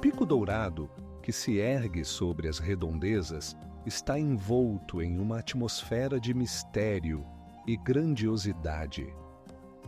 Pico Dourado, que se ergue sobre as redondezas, está envolto em uma atmosfera de mistério e grandiosidade.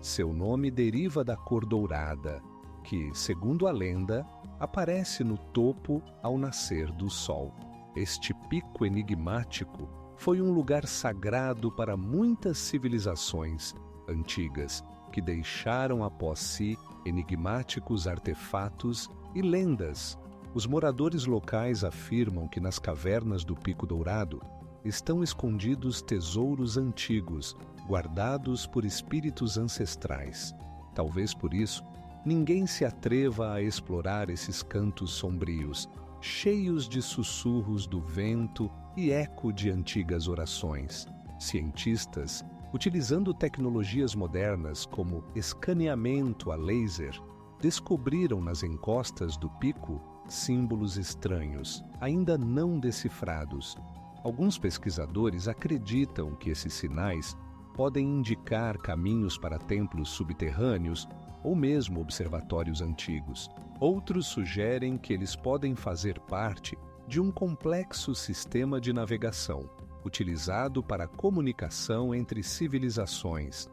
Seu nome deriva da cor dourada, que, segundo a lenda, aparece no topo ao nascer do sol. Este pico enigmático foi um lugar sagrado para muitas civilizações antigas, que deixaram após si enigmáticos artefatos e lendas. Os moradores locais afirmam que nas cavernas do Pico Dourado estão escondidos tesouros antigos, guardados por espíritos ancestrais. Talvez por isso, ninguém se atreva a explorar esses cantos sombrios, cheios de sussurros do vento e eco de antigas orações. Cientistas, utilizando tecnologias modernas como escaneamento a laser, descobriram nas encostas do pico símbolos estranhos, ainda não decifrados. Alguns pesquisadores acreditam que esses sinais podem indicar caminhos para templos subterrâneos ou mesmo observatórios antigos. Outros sugerem que eles podem fazer parte de um complexo sistema de navegação, utilizado para a comunicação entre civilizações.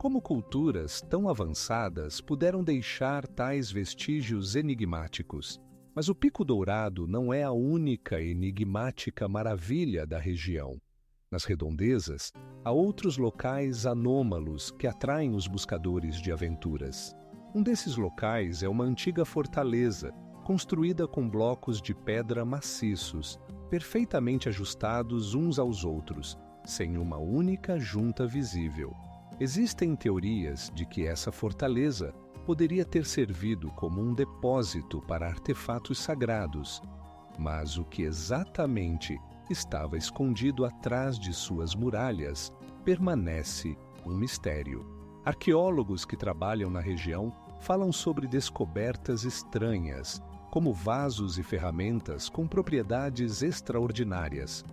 Como culturas tão avançadas puderam deixar tais vestígios enigmáticos? Mas o Pico Dourado não é a única enigmática maravilha da região. Nas redondezas, há outros locais anômalos que atraem os buscadores de aventuras. Um desses locais é uma antiga fortaleza, construída com blocos de pedra maciços, perfeitamente ajustados uns aos outros, sem uma única junta visível. Existem teorias de que essa fortaleza poderia ter servido como um depósito para artefatos sagrados, mas o que exatamente estava escondido atrás de suas muralhas permanece um mistério. Arqueólogos que trabalham na região falam sobre descobertas estranhas, como vasos e ferramentas com propriedades extraordinárias.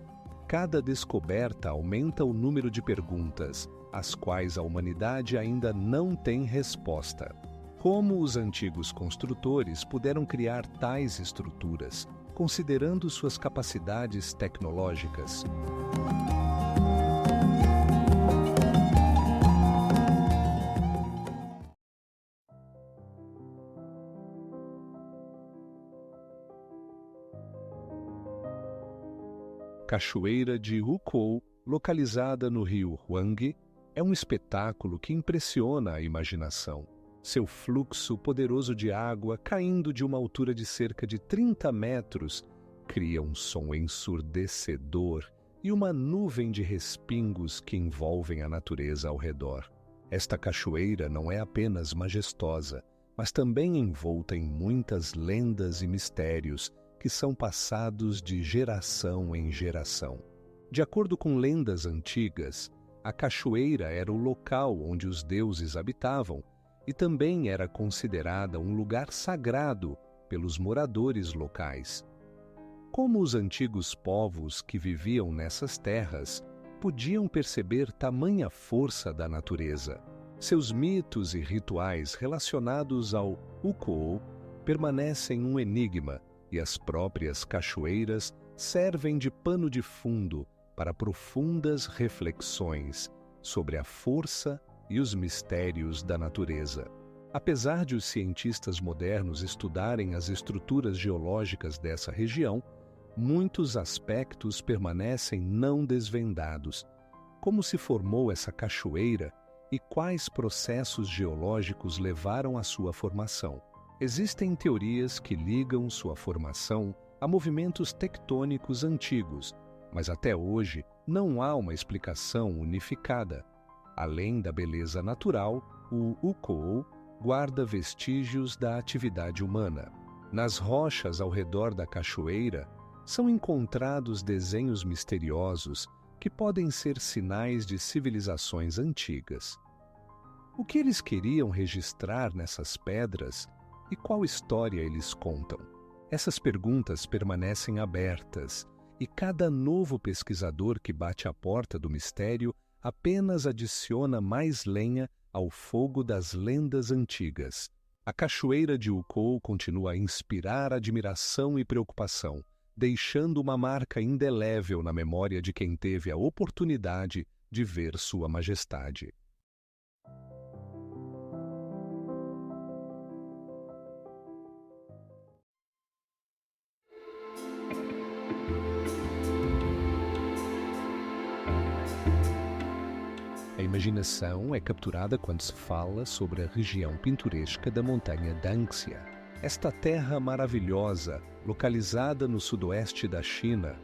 Cada descoberta aumenta o número de perguntas, às quais a humanidade ainda não tem resposta. Como os antigos construtores puderam criar tais estruturas, considerando suas capacidades tecnológicas? Cachoeira de Hukou, localizada no rio Huang, é um espetáculo que impressiona a imaginação. Seu fluxo poderoso de água, caindo de uma altura de cerca de 30 metros, cria um som ensurdecedor e uma nuvem de respingos que envolvem a natureza ao redor. Esta cachoeira não é apenas majestosa, mas também envolta em muitas lendas e mistérios que são passados de geração em geração. De acordo com lendas antigas, a cachoeira era o local onde os deuses habitavam e também era considerada um lugar sagrado pelos moradores locais. Como os antigos povos que viviam nessas terras podiam perceber tamanha força da natureza? Seus mitos e rituais relacionados ao Hukou permanecem um enigma, e as próprias cachoeiras servem de pano de fundo para profundas reflexões sobre a força e os mistérios da natureza. Apesar de os cientistas modernos estudarem as estruturas geológicas dessa região, muitos aspectos permanecem não desvendados. Como se formou essa cachoeira e quais processos geológicos levaram à sua formação? Existem teorias que ligam sua formação a movimentos tectônicos antigos, mas até hoje não há uma explicação unificada. Além da beleza natural, o Hukou guarda vestígios da atividade humana. Nas rochas ao redor da cachoeira são encontrados desenhos misteriosos que podem ser sinais de civilizações antigas. O que eles queriam registrar nessas pedras e qual história eles contam? Essas perguntas permanecem abertas e cada novo pesquisador que bate à porta do mistério apenas adiciona mais lenha ao fogo das lendas antigas. A cachoeira de Ukou continua a inspirar admiração e preocupação, deixando uma marca indelével na memória de quem teve a oportunidade de ver Sua Majestade. A imaginação é capturada quando se fala sobre a região pintoresca da montanha Dangxia. Esta terra maravilhosa, localizada no sudoeste da China,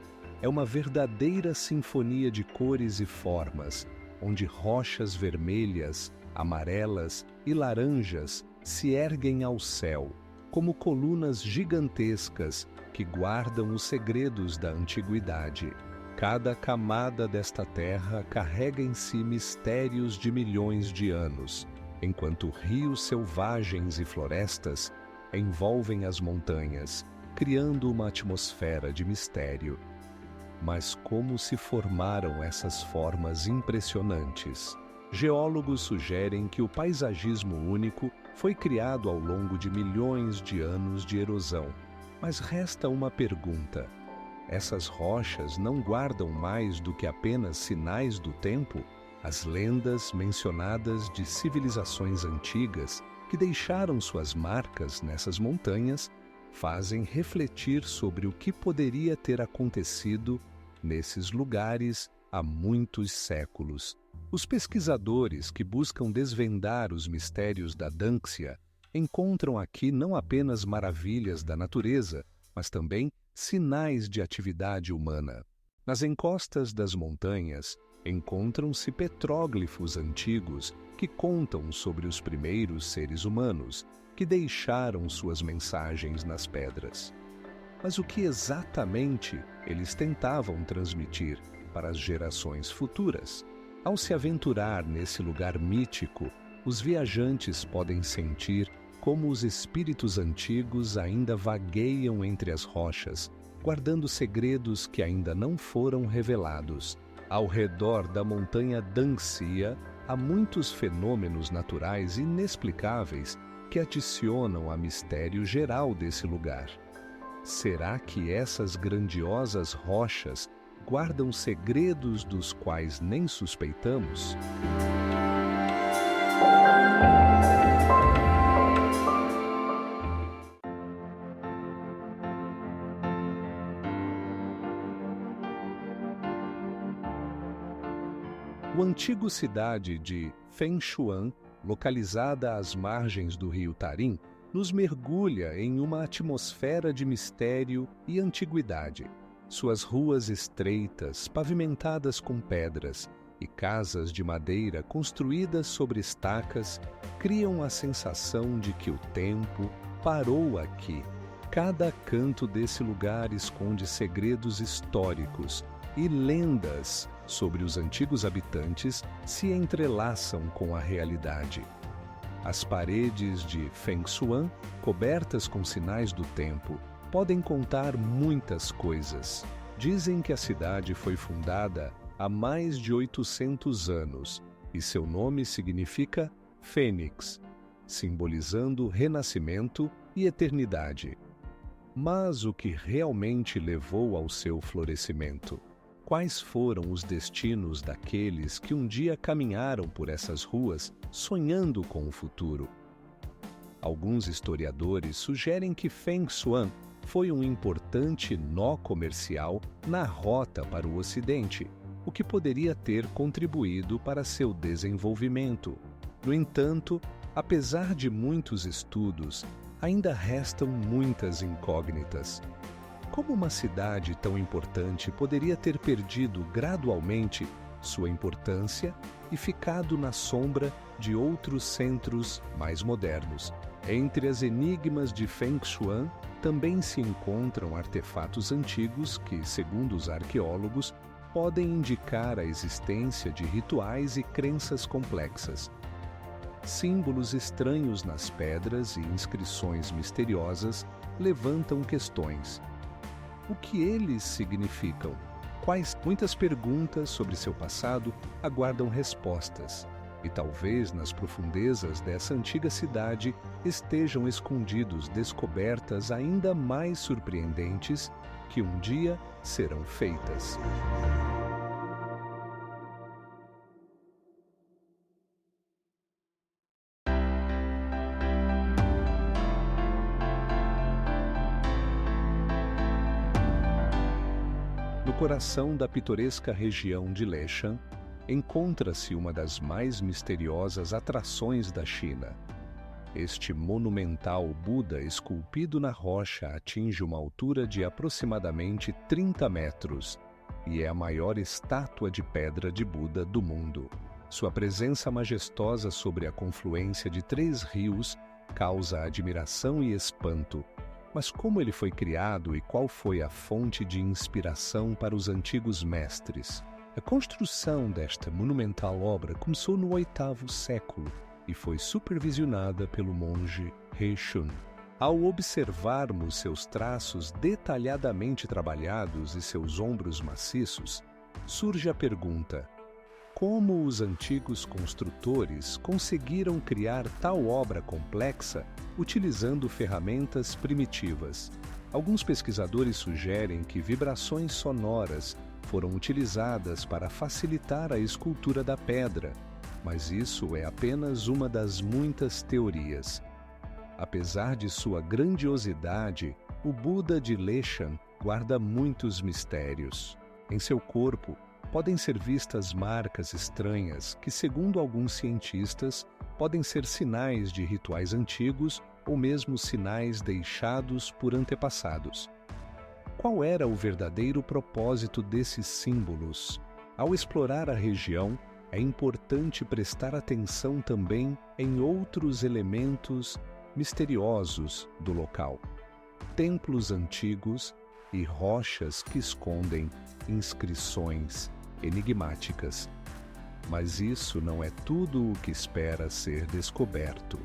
é uma verdadeira sinfonia de cores e formas, onde rochas vermelhas, amarelas e laranjas se erguem ao céu, como colunas gigantescas que guardam os segredos da antiguidade. Cada camada desta terra carrega em si mistérios de milhões de anos, enquanto rios selvagens e florestas envolvem as montanhas, criando uma atmosfera de mistério. Mas como se formaram essas formas impressionantes? Geólogos sugerem que o paisagismo único foi criado ao longo de milhões de anos de erosão. Mas resta uma pergunta. Essas rochas não guardam mais do que apenas sinais do tempo? As lendas mencionadas de civilizações antigas que deixaram suas marcas nessas montanhas fazem refletir sobre o que poderia ter acontecido nesses lugares há muitos séculos. Os pesquisadores que buscam desvendar os mistérios da Dangxia encontram aqui não apenas maravilhas da natureza, mas também sinais de atividade humana. Nas encostas das montanhas, encontram-se petróglifos antigos que contam sobre os primeiros seres humanos que deixaram suas mensagens nas pedras. Mas o que exatamente eles tentavam transmitir para as gerações futuras? Ao se aventurar nesse lugar mítico, os viajantes podem sentir como os espíritos antigos ainda vagueiam entre as rochas, guardando segredos que ainda não foram revelados. Ao redor da montanha Dangxia, há muitos fenômenos naturais inexplicáveis que adicionam ao mistério geral desse lugar. Será que essas grandiosas rochas guardam segredos dos quais nem suspeitamos? O antigo cidade de Fengshuan, localizada às margens do rio Tarim, nos mergulha em uma atmosfera de mistério e antiguidade. Suas ruas estreitas, pavimentadas com pedras, e casas de madeira construídas sobre estacas criam a sensação de que o tempo parou aqui. Cada canto desse lugar esconde segredos históricos e lendas sobre os antigos habitantes se entrelaçam com a realidade. As paredes de Fengshuan, cobertas com sinais do tempo, podem contar muitas coisas. Dizem que a cidade foi fundada há mais de 800 anos e seu nome significa Fênix, simbolizando renascimento e eternidade. Mas o que realmente levou ao seu florescimento? Quais foram os destinos daqueles que um dia caminharam por essas ruas sonhando com o futuro? Alguns historiadores sugerem que Fengshuan foi um importante nó comercial na rota para o Ocidente, o que poderia ter contribuído para seu desenvolvimento. No entanto, apesar de muitos estudos, ainda restam muitas incógnitas. Como uma cidade tão importante poderia ter perdido gradualmente sua importância e ficado na sombra de outros centros mais modernos? Entre as enigmas de Fengshuan também se encontram artefatos antigos que, segundo os arqueólogos, podem indicar a existência de rituais e crenças complexas. Símbolos estranhos nas pedras e inscrições misteriosas levantam questões. O que eles significam? Muitas perguntas sobre seu passado aguardam respostas. E talvez nas profundezas dessa antiga cidade estejam escondidos descobertas ainda mais surpreendentes que um dia serão feitas. No coração da pitoresca região de Leshan, encontra-se uma das mais misteriosas atrações da China. Este monumental Buda esculpido na rocha atinge uma altura de aproximadamente 30 metros e é a maior estátua de pedra de Buda do mundo. Sua presença majestosa sobre a confluência de 3 rios causa admiração e espanto. Mas como ele foi criado e qual foi a fonte de inspiração para os antigos mestres? A construção desta monumental obra começou no 8º século e foi supervisionada pelo monge He Shun. Ao observarmos seus traços detalhadamente trabalhados e seus ombros maciços, surge a pergunta: como os antigos construtores conseguiram criar tal obra complexa utilizando ferramentas primitivas? Alguns pesquisadores sugerem que vibrações sonoras foram utilizadas para facilitar a escultura da pedra, mas isso é apenas uma das muitas teorias. Apesar de sua grandiosidade, o Buda de Leshan guarda muitos mistérios. Em seu corpo, podem ser vistas marcas estranhas que, segundo alguns cientistas, podem ser sinais de rituais antigos ou mesmo sinais deixados por antepassados. Qual era o verdadeiro propósito desses símbolos? Ao explorar a região, é importante prestar atenção também em outros elementos misteriosos do local. Templos antigos e rochas que escondem inscrições enigmáticas. Mas isso não é tudo o que espera ser descoberto.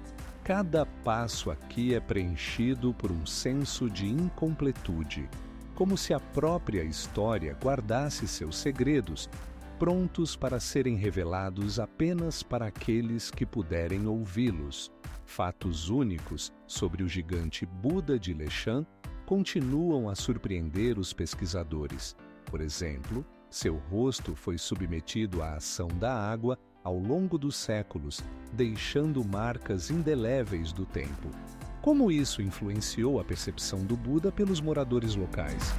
Cada passo aqui é preenchido por um senso de incompletude, como se a própria história guardasse seus segredos, prontos para serem revelados apenas para aqueles que puderem ouvi-los. Fatos únicos sobre o gigante Buda de Leshan continuam a surpreender os pesquisadores. Por exemplo, seu rosto foi submetido à ação da água ao longo dos séculos, deixando marcas indeléveis do tempo. Como isso influenciou a percepção do Buda pelos moradores locais?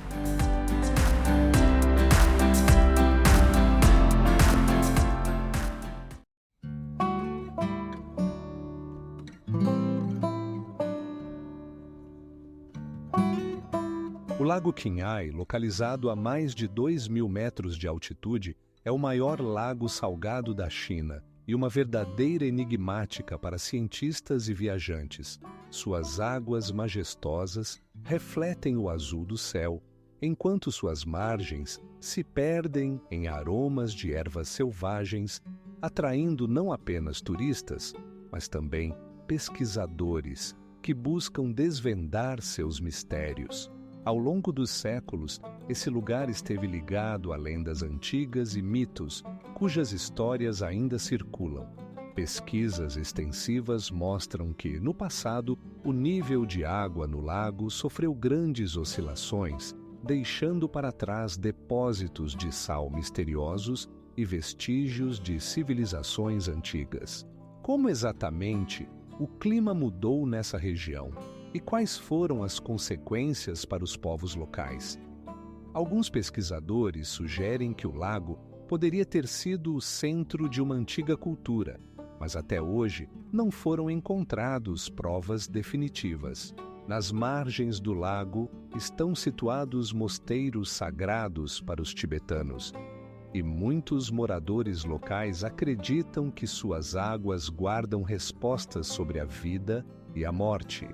O Lago Qinghai, localizado a mais de 2.000 metros de altitude, é o maior lago salgado da China e uma verdadeira enigmática para cientistas e viajantes. Suas águas majestosas refletem o azul do céu, enquanto suas margens se perdem em aromas de ervas selvagens, atraindo não apenas turistas, mas também pesquisadores que buscam desvendar seus mistérios. Ao longo dos séculos, esse lugar esteve ligado a lendas antigas e mitos, cujas histórias ainda circulam. Pesquisas extensivas mostram que, no passado, o nível de água no lago sofreu grandes oscilações, deixando para trás depósitos de sal misteriosos e vestígios de civilizações antigas. Como exatamente o clima mudou nessa região? E quais foram as consequências para os povos locais? Alguns pesquisadores sugerem que o lago poderia ter sido o centro de uma antiga cultura, mas até hoje não foram encontradas provas definitivas. Nas margens do lago estão situados mosteiros sagrados para os tibetanos, e muitos moradores locais acreditam que suas águas guardam respostas sobre a vida e a morte.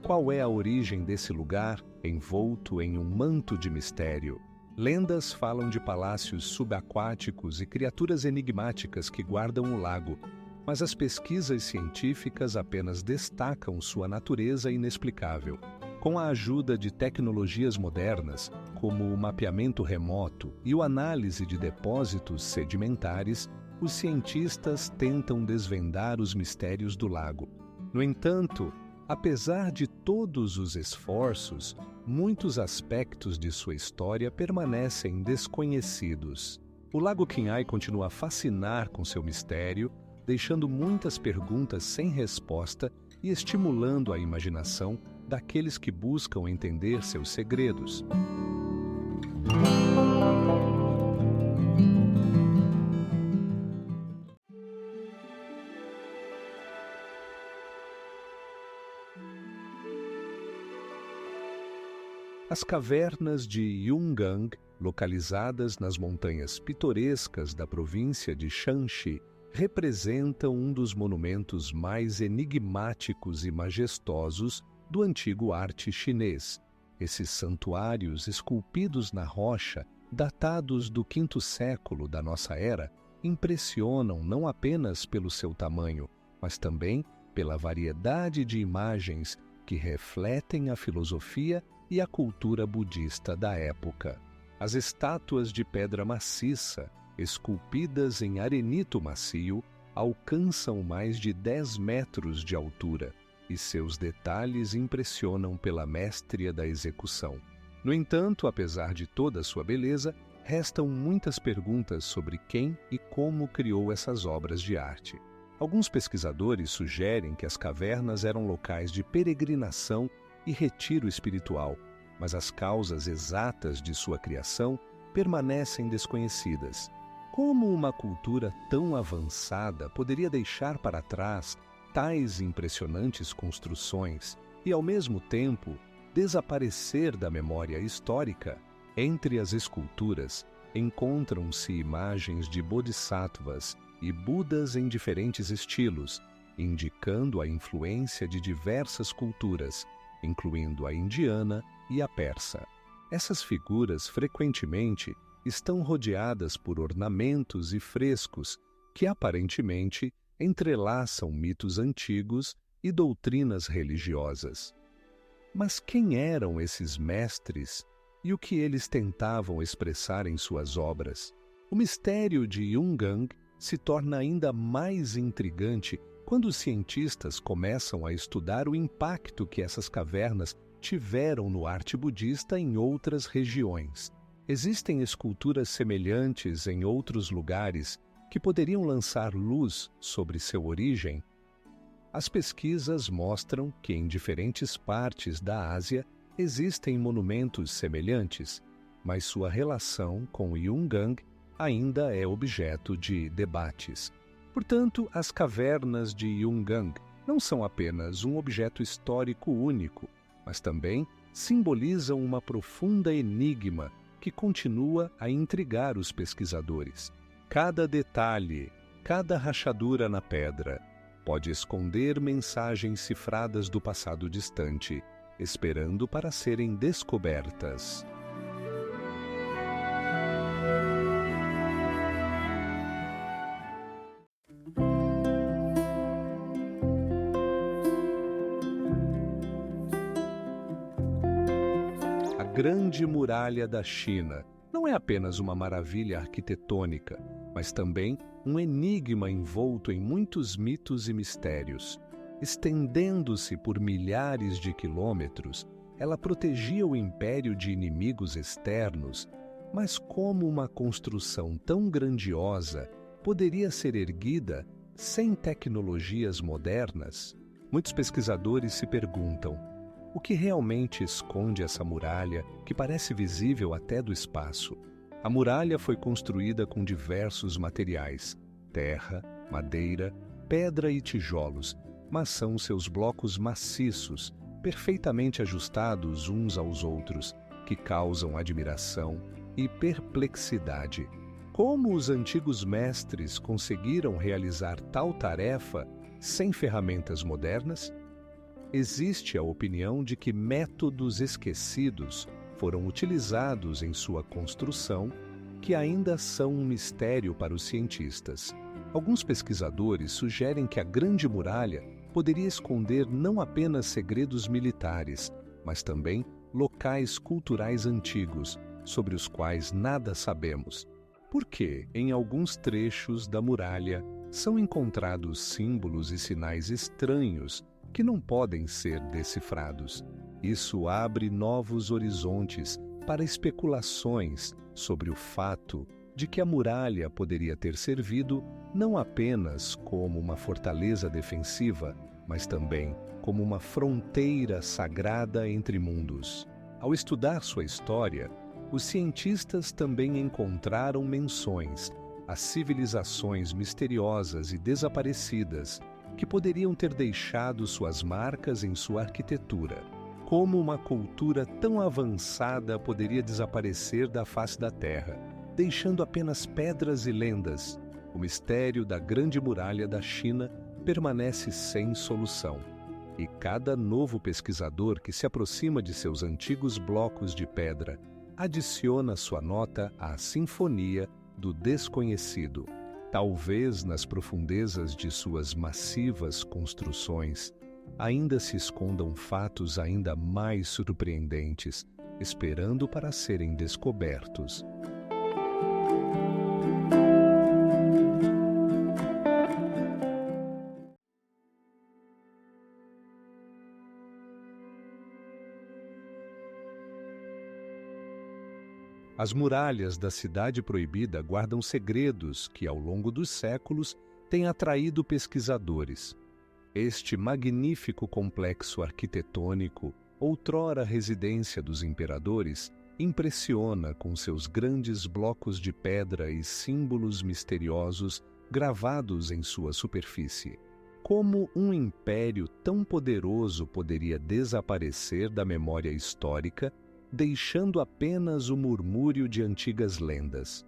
Qual é a origem desse lugar envolto em um manto de mistério? Lendas falam de palácios subaquáticos e criaturas enigmáticas que guardam o lago, mas as pesquisas científicas apenas destacam sua natureza inexplicável. Com a ajuda de tecnologias modernas, como o mapeamento remoto e a análise de depósitos sedimentares, os cientistas tentam desvendar os mistérios do lago. No entanto, apesar de todos os esforços, muitos aspectos de sua história permanecem desconhecidos. O Lago Qinghai continua a fascinar com seu mistério, deixando muitas perguntas sem resposta e estimulando a imaginação daqueles que buscam entender seus segredos. As cavernas de Yungang, localizadas nas montanhas pitorescas da província de Shanxi, representam um dos monumentos mais enigmáticos e majestosos do antigo arte chinês. Esses santuários esculpidos na rocha, datados do V século da nossa era, impressionam não apenas pelo seu tamanho, mas também pela variedade de imagens que refletem a filosofia e a cultura budista da época. As estátuas de pedra maciça, esculpidas em arenito macio, alcançam mais de 10 metros de altura e seus detalhes impressionam pela mestria da execução. No entanto, apesar de toda sua beleza, restam muitas perguntas sobre quem e como criou essas obras de arte. Alguns pesquisadores sugerem que as cavernas eram locais de peregrinação e retiro espiritual, mas as causas exatas de sua criação permanecem desconhecidas. Como uma cultura tão avançada poderia deixar para trás tais impressionantes construções e, ao mesmo tempo, desaparecer da memória histórica? Entre as esculturas, encontram-se imagens de bodhisattvas e budas em diferentes estilos, indicando a influência de diversas culturas, incluindo a indiana e a persa. Essas figuras frequentemente estão rodeadas por ornamentos e frescos que aparentemente entrelaçam mitos antigos e doutrinas religiosas. Mas quem eram esses mestres e o que eles tentavam expressar em suas obras? O mistério de Yungang se torna ainda mais intrigante quando os cientistas começam a estudar o impacto que essas cavernas tiveram no arte budista em outras regiões. Existem esculturas semelhantes em outros lugares que poderiam lançar luz sobre sua origem? As pesquisas mostram que em diferentes partes da Ásia existem monumentos semelhantes, mas sua relação com Yungang ainda é objeto de debates. Portanto, as cavernas de Yungang não são apenas um objeto histórico único, mas também simbolizam uma profunda enigma que continua a intrigar os pesquisadores. Cada detalhe, cada rachadura na pedra, pode esconder mensagens cifradas do passado distante, esperando para serem descobertas. A Grande Muralha da China não é apenas uma maravilha arquitetônica, mas também um enigma envolto em muitos mitos e mistérios. Estendendo-se por milhares de quilômetros, ela protegia o império de inimigos externos, mas como uma construção tão grandiosa poderia ser erguida sem tecnologias modernas? Muitos pesquisadores se perguntam: o que realmente esconde essa muralha que parece visível até do espaço? A muralha foi construída com diversos materiais: terra, madeira, pedra e tijolos, mas são seus blocos maciços, perfeitamente ajustados uns aos outros, que causam admiração e perplexidade. Como os antigos mestres conseguiram realizar tal tarefa sem ferramentas modernas? Existe a opinião de que métodos esquecidos foram utilizados em sua construção, que ainda são um mistério para os cientistas. Alguns pesquisadores sugerem que a Grande Muralha poderia esconder não apenas segredos militares, mas também locais culturais antigos, sobre os quais nada sabemos. porque, em alguns trechos da muralha, são encontrados símbolos e sinais estranhos que não podem ser decifrados. Isso abre novos horizontes para especulações sobre o fato de que a muralha poderia ter servido não apenas como uma fortaleza defensiva, mas também como uma fronteira sagrada entre mundos. Ao estudar sua história, os cientistas também encontraram menções a civilizações misteriosas e desaparecidas que poderiam ter deixado suas marcas em sua arquitetura. Como uma cultura tão avançada poderia desaparecer da face da Terra, deixando apenas pedras e lendas? O mistério da Grande Muralha da China permanece sem solução. E cada novo pesquisador que se aproxima de seus antigos blocos de pedra adiciona sua nota à sinfonia do desconhecido. Talvez nas profundezas de suas massivas construções ainda se escondam fatos ainda mais surpreendentes, esperando para serem descobertos. As muralhas da Cidade Proibida guardam segredos que, ao longo dos séculos, têm atraído pesquisadores. Este magnífico complexo arquitetônico, outrora residência dos imperadores, impressiona com seus grandes blocos de pedra e símbolos misteriosos gravados em sua superfície. Como um império tão poderoso poderia desaparecer da memória histórica, deixando apenas o murmúrio de antigas lendas?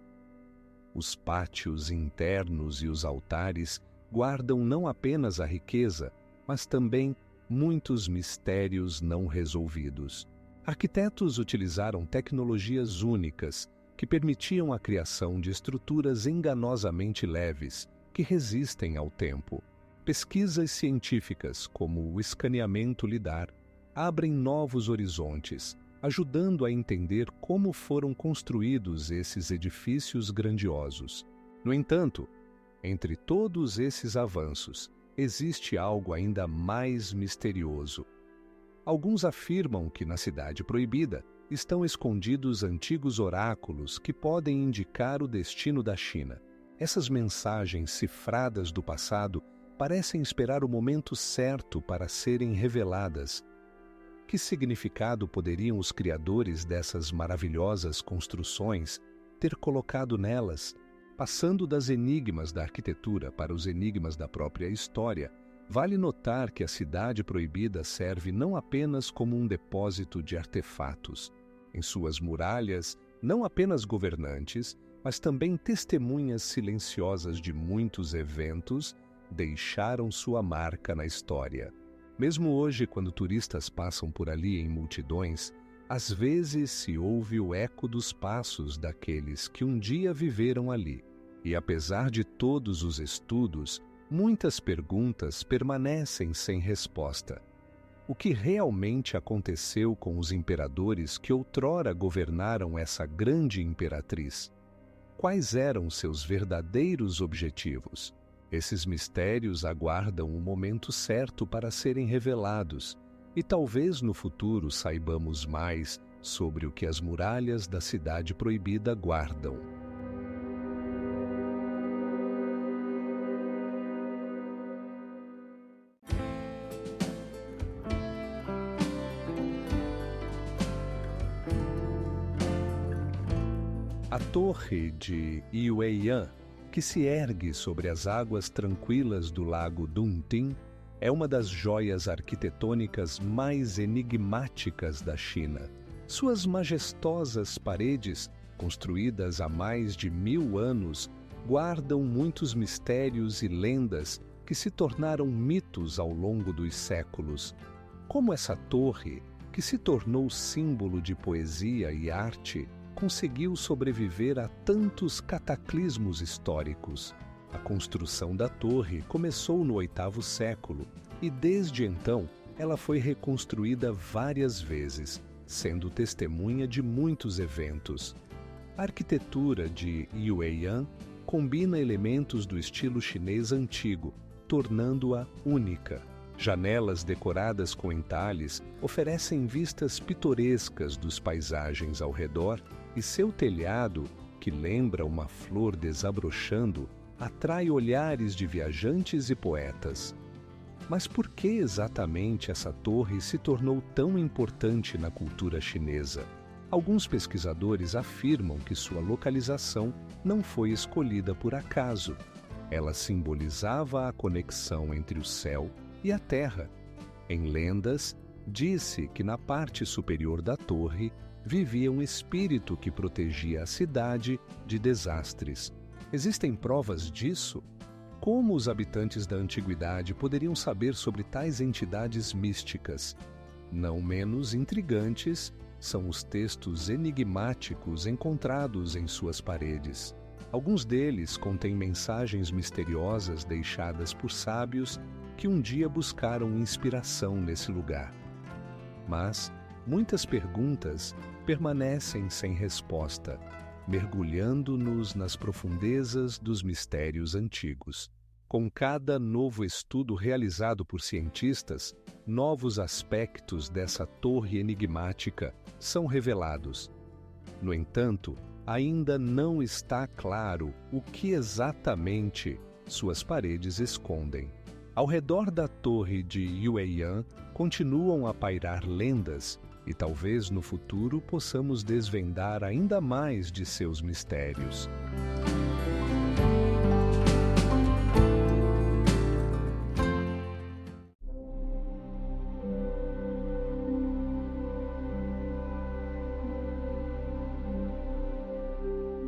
Os pátios internos e os altares guardam não apenas a riqueza, mas também muitos mistérios não resolvidos. Arquitetos utilizaram tecnologias únicas que permitiam a criação de estruturas enganosamente leves que resistem ao tempo. Pesquisas científicas, como o escaneamento lidar, abrem novos horizontes, ajudando a entender como foram construídos esses edifícios grandiosos. No entanto, entre todos esses avanços, existe algo ainda mais misterioso. Alguns afirmam que na Cidade Proibida estão escondidos antigos oráculos que podem indicar o destino da China. Essas mensagens cifradas do passado parecem esperar o momento certo para serem reveladas. Que significado poderiam os criadores dessas maravilhosas construções ter colocado nelas? Passando das enigmas da arquitetura para os enigmas da própria história, vale notar que a Cidade Proibida serve não apenas como um depósito de artefatos. Em suas muralhas, não apenas governantes, mas também testemunhas silenciosas de muitos eventos deixaram sua marca na história. Mesmo hoje, quando turistas passam por ali em multidões, às vezes se ouve o eco dos passos daqueles que um dia viveram ali. E apesar de todos os estudos, muitas perguntas permanecem sem resposta. O que realmente aconteceu com os imperadores que outrora governaram essa grande imperatriz? Quais eram seus verdadeiros objetivos? Esses mistérios aguardam o momento certo para serem revelados, e talvez no futuro saibamos mais sobre o que as muralhas da Cidade Proibida guardam. A Torre de Yueyan, que se ergue sobre as águas tranquilas do lago Dunting, é uma das joias arquitetônicas mais enigmáticas da China. Suas majestosas paredes, construídas há mais de 1000 anos, guardam muitos mistérios e lendas que se tornaram mitos ao longo dos séculos. Como essa torre, que se tornou símbolo de poesia e arte, conseguiu sobreviver a tantos cataclismos históricos. A construção da torre começou no 8º século e, desde então, ela foi reconstruída várias vezes, sendo testemunha de muitos eventos. A arquitetura de Yueyang combina elementos do estilo chinês antigo, tornando-a única. Janelas decoradas com entalhes oferecem vistas pitorescas dos paisagens ao redor e seu telhado, que lembra uma flor desabrochando, atrai olhares de viajantes e poetas. Mas por que exatamente essa torre se tornou tão importante na cultura chinesa? Alguns pesquisadores afirmam que sua localização não foi escolhida por acaso. Ela simbolizava a conexão entre o céu e a terra. Em lendas, disse que na parte superior da torre vivia um espírito que protegia a cidade de desastres. Existem provas disso? Como os habitantes da antiguidade poderiam saber sobre tais entidades místicas? Não menos intrigantes são os textos enigmáticos encontrados em suas paredes. Alguns deles contêm mensagens misteriosas deixadas por sábios que um dia buscaram inspiração nesse lugar. Mas muitas perguntas permanecem sem resposta, mergulhando-nos nas profundezas dos mistérios antigos. Com cada novo estudo realizado por cientistas, novos aspectos dessa torre enigmática são revelados. No entanto, ainda não está claro o que exatamente suas paredes escondem. Ao redor da torre de Yueyang continuam a pairar lendas e talvez no futuro possamos desvendar ainda mais de seus mistérios.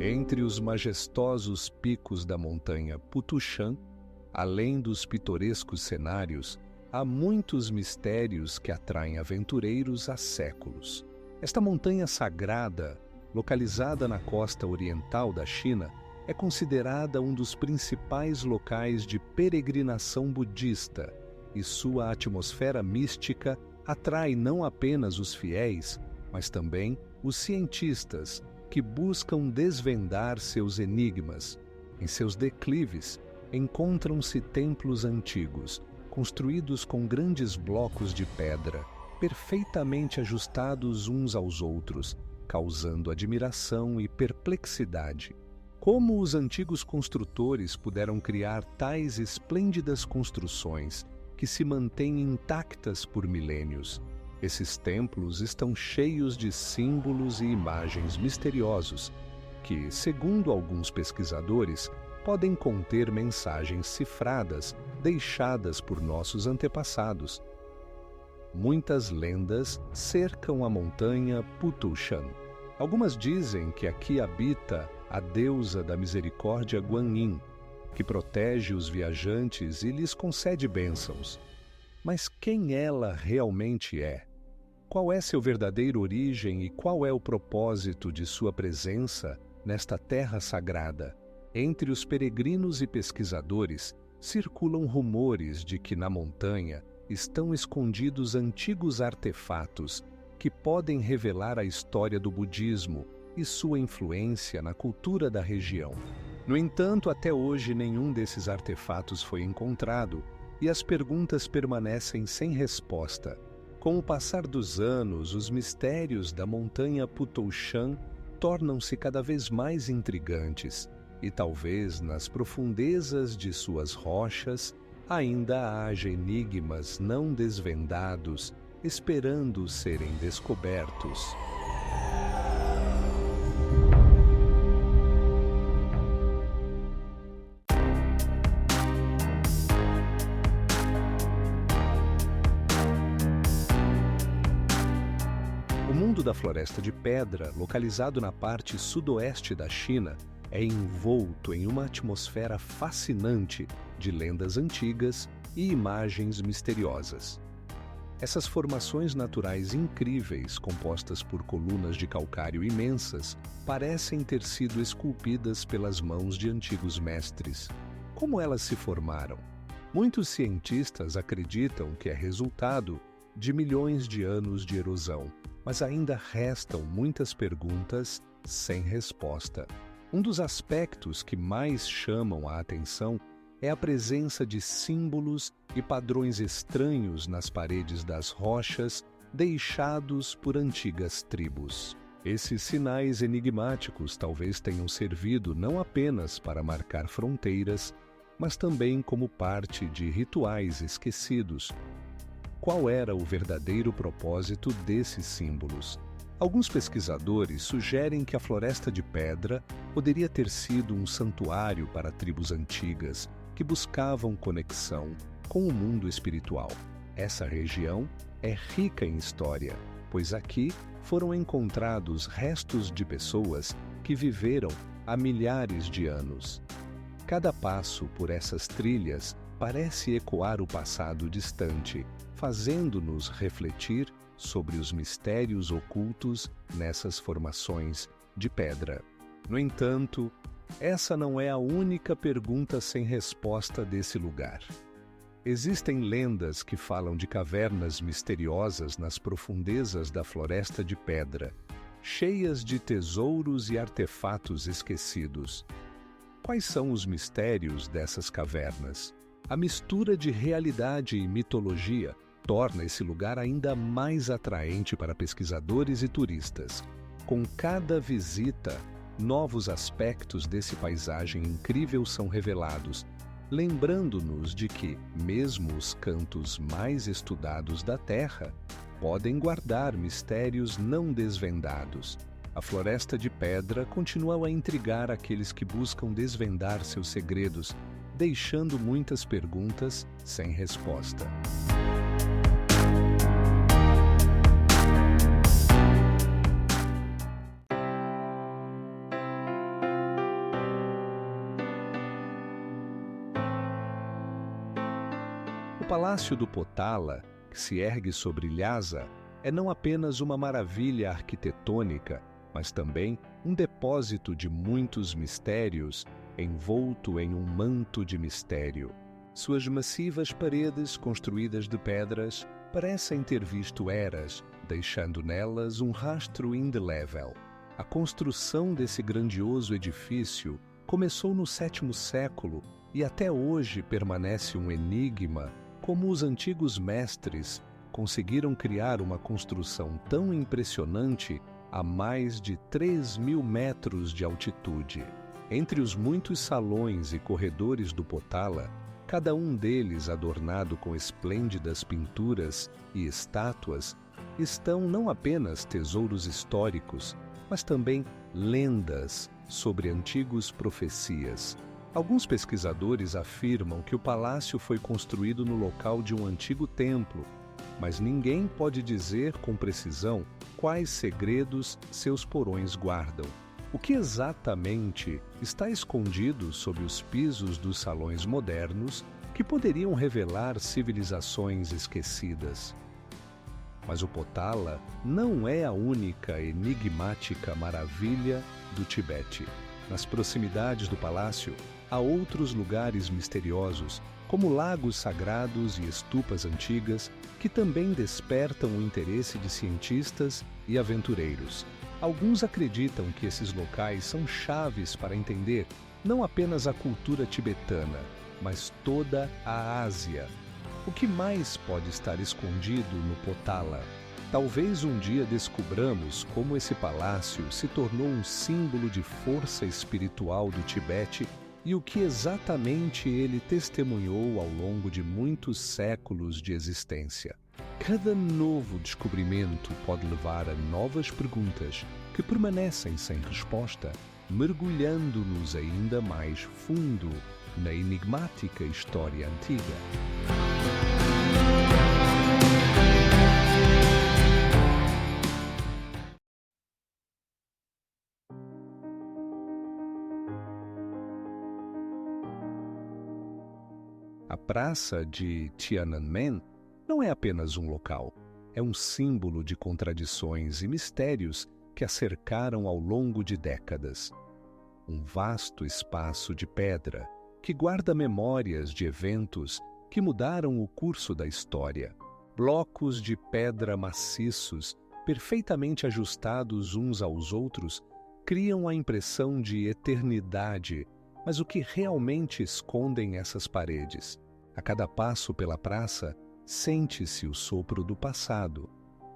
Entre os majestosos picos da montanha Putushan, além dos pitorescos cenários, há muitos mistérios que atraem aventureiros há séculos. Esta montanha sagrada, localizada na costa oriental da China, é considerada um dos principais locais de peregrinação budista, e sua atmosfera mística atrai não apenas os fiéis, mas também os cientistas que buscam desvendar seus enigmas. Em seus declives, encontram-se templos antigos, construídos com grandes blocos de pedra, perfeitamente ajustados uns aos outros, causando admiração e perplexidade. Como os antigos construtores puderam criar tais esplêndidas construções que se mantêm intactas por milênios? Esses templos estão cheios de símbolos e imagens misteriosos que, segundo alguns pesquisadores, podem conter mensagens cifradas deixadas por nossos antepassados. Muitas lendas cercam a montanha Putushan. Algumas dizem que aqui habita a deusa da misericórdia Guanyin, que protege os viajantes e lhes concede bênçãos. Mas quem ela realmente é? Qual é seu verdadeiro origem e qual é o propósito de sua presença nesta terra sagrada? Entre os peregrinos e pesquisadores, circulam rumores de que na montanha estão escondidos antigos artefatos que podem revelar a história do budismo e sua influência na cultura da região. No entanto, até hoje nenhum desses artefatos foi encontrado e as perguntas permanecem sem resposta. Com o passar dos anos, os mistérios da montanha Putushan tornam-se cada vez mais intrigantes e talvez nas profundezas de suas rochas ainda haja enigmas não desvendados esperando serem descobertos. O mundo da Floresta de Pedra, localizado na parte sudoeste da China, é envolto em uma atmosfera fascinante de lendas antigas e imagens misteriosas. Essas formações naturais incríveis, compostas por colunas de calcário imensas, parecem ter sido esculpidas pelas mãos de antigos mestres. Como elas se formaram? Muitos cientistas acreditam que é resultado de milhões de anos de erosão, mas ainda restam muitas perguntas sem resposta. Um dos aspectos que mais chamam a atenção é a presença de símbolos e padrões estranhos nas paredes das rochas deixados por antigas tribos. Esses sinais enigmáticos talvez tenham servido não apenas para marcar fronteiras, mas também como parte de rituais esquecidos. Qual era o verdadeiro propósito desses símbolos? Alguns pesquisadores sugerem que a Floresta de Pedra poderia ter sido um santuário para tribos antigas que buscavam conexão com o mundo espiritual. Essa região é rica em história, pois aqui foram encontrados restos de pessoas que viveram há milhares de anos. Cada passo por essas trilhas parece ecoar o passado distante, fazendo-nos refletir sobre os mistérios ocultos nessas formações de pedra. No entanto, essa não é a única pergunta sem resposta desse lugar. Existem lendas que falam de cavernas misteriosas nas profundezas da Floresta de Pedra, cheias de tesouros e artefatos esquecidos. Quais são os mistérios dessas cavernas? A mistura de realidade e mitologia torna esse lugar ainda mais atraente para pesquisadores e turistas. Com cada visita, novos aspectos desse paisagem incrível são revelados, lembrando-nos de que, mesmo os cantos mais estudados da Terra, podem guardar mistérios não desvendados. A Floresta de Pedra continua a intrigar aqueles que buscam desvendar seus segredos, deixando muitas perguntas sem resposta. O Palácio do Potala, que se ergue sobre Lhasa, é não apenas uma maravilha arquitetônica, mas também um depósito de muitos mistérios envolto em um manto de mistério. Suas massivas paredes, construídas de pedras, parecem ter visto eras, deixando nelas um rastro indelével. A construção desse grandioso edifício começou no 7º século e até hoje permanece um enigma como os antigos mestres conseguiram criar uma construção tão impressionante a mais de 3.000 metros de altitude. Entre os muitos salões e corredores do Potala, cada um deles adornado com esplêndidas pinturas e estátuas, estão não apenas tesouros históricos, mas também lendas sobre antigos profecias. Alguns pesquisadores afirmam que o palácio foi construído no local de um antigo templo, mas ninguém pode dizer com precisão quais segredos seus porões guardam. O que exatamente está escondido sob os pisos dos salões modernos que poderiam revelar civilizações esquecidas? Mas o Potala não é a única enigmática maravilha do Tibete. Nas proximidades do palácio, há outros lugares misteriosos, como lagos sagrados e estupas antigas, que também despertam o interesse de cientistas e aventureiros. Alguns acreditam que esses locais são chaves para entender não apenas a cultura tibetana, mas toda a Ásia. O que mais pode estar escondido no Potala? Talvez um dia descubramos como esse palácio se tornou um símbolo de força espiritual do Tibete e o que exatamente ele testemunhou ao longo de muitos séculos de existência. Cada novo descobrimento pode levar a novas perguntas que permanecem sem resposta, mergulhando-nos ainda mais fundo na enigmática história antiga. A Praça de Tiananmen não é apenas um local, é um símbolo de contradições e mistérios que a cercaram ao longo de décadas. Um vasto espaço de pedra que guarda memórias de eventos que mudaram o curso da história. Blocos de pedra maciços, perfeitamente ajustados uns aos outros, criam a impressão de eternidade, mas o que realmente escondem essas paredes? A cada passo pela praça, sente-se o sopro do passado.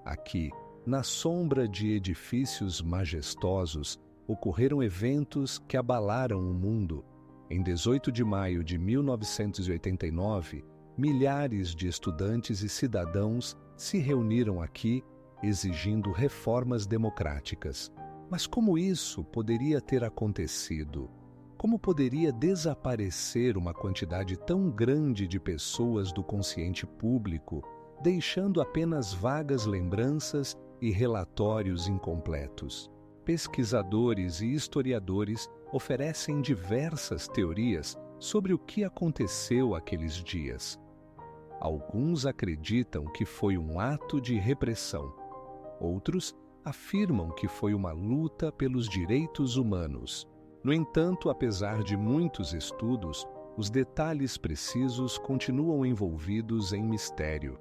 Aqui, na sombra de edifícios majestosos, ocorreram eventos que abalaram o mundo. Em 18 de maio de 1989, milhares de estudantes e cidadãos se reuniram aqui exigindo reformas democráticas. Mas como isso poderia ter acontecido? Como poderia desaparecer uma quantidade tão grande de pessoas do consciente público, deixando apenas vagas lembranças e relatórios incompletos? Pesquisadores e historiadores oferecem diversas teorias sobre o que aconteceu aqueles dias. Alguns acreditam que foi um ato de repressão. Outros afirmam que foi uma luta pelos direitos humanos. No entanto, apesar de muitos estudos, os detalhes precisos continuam envolvidos em mistério.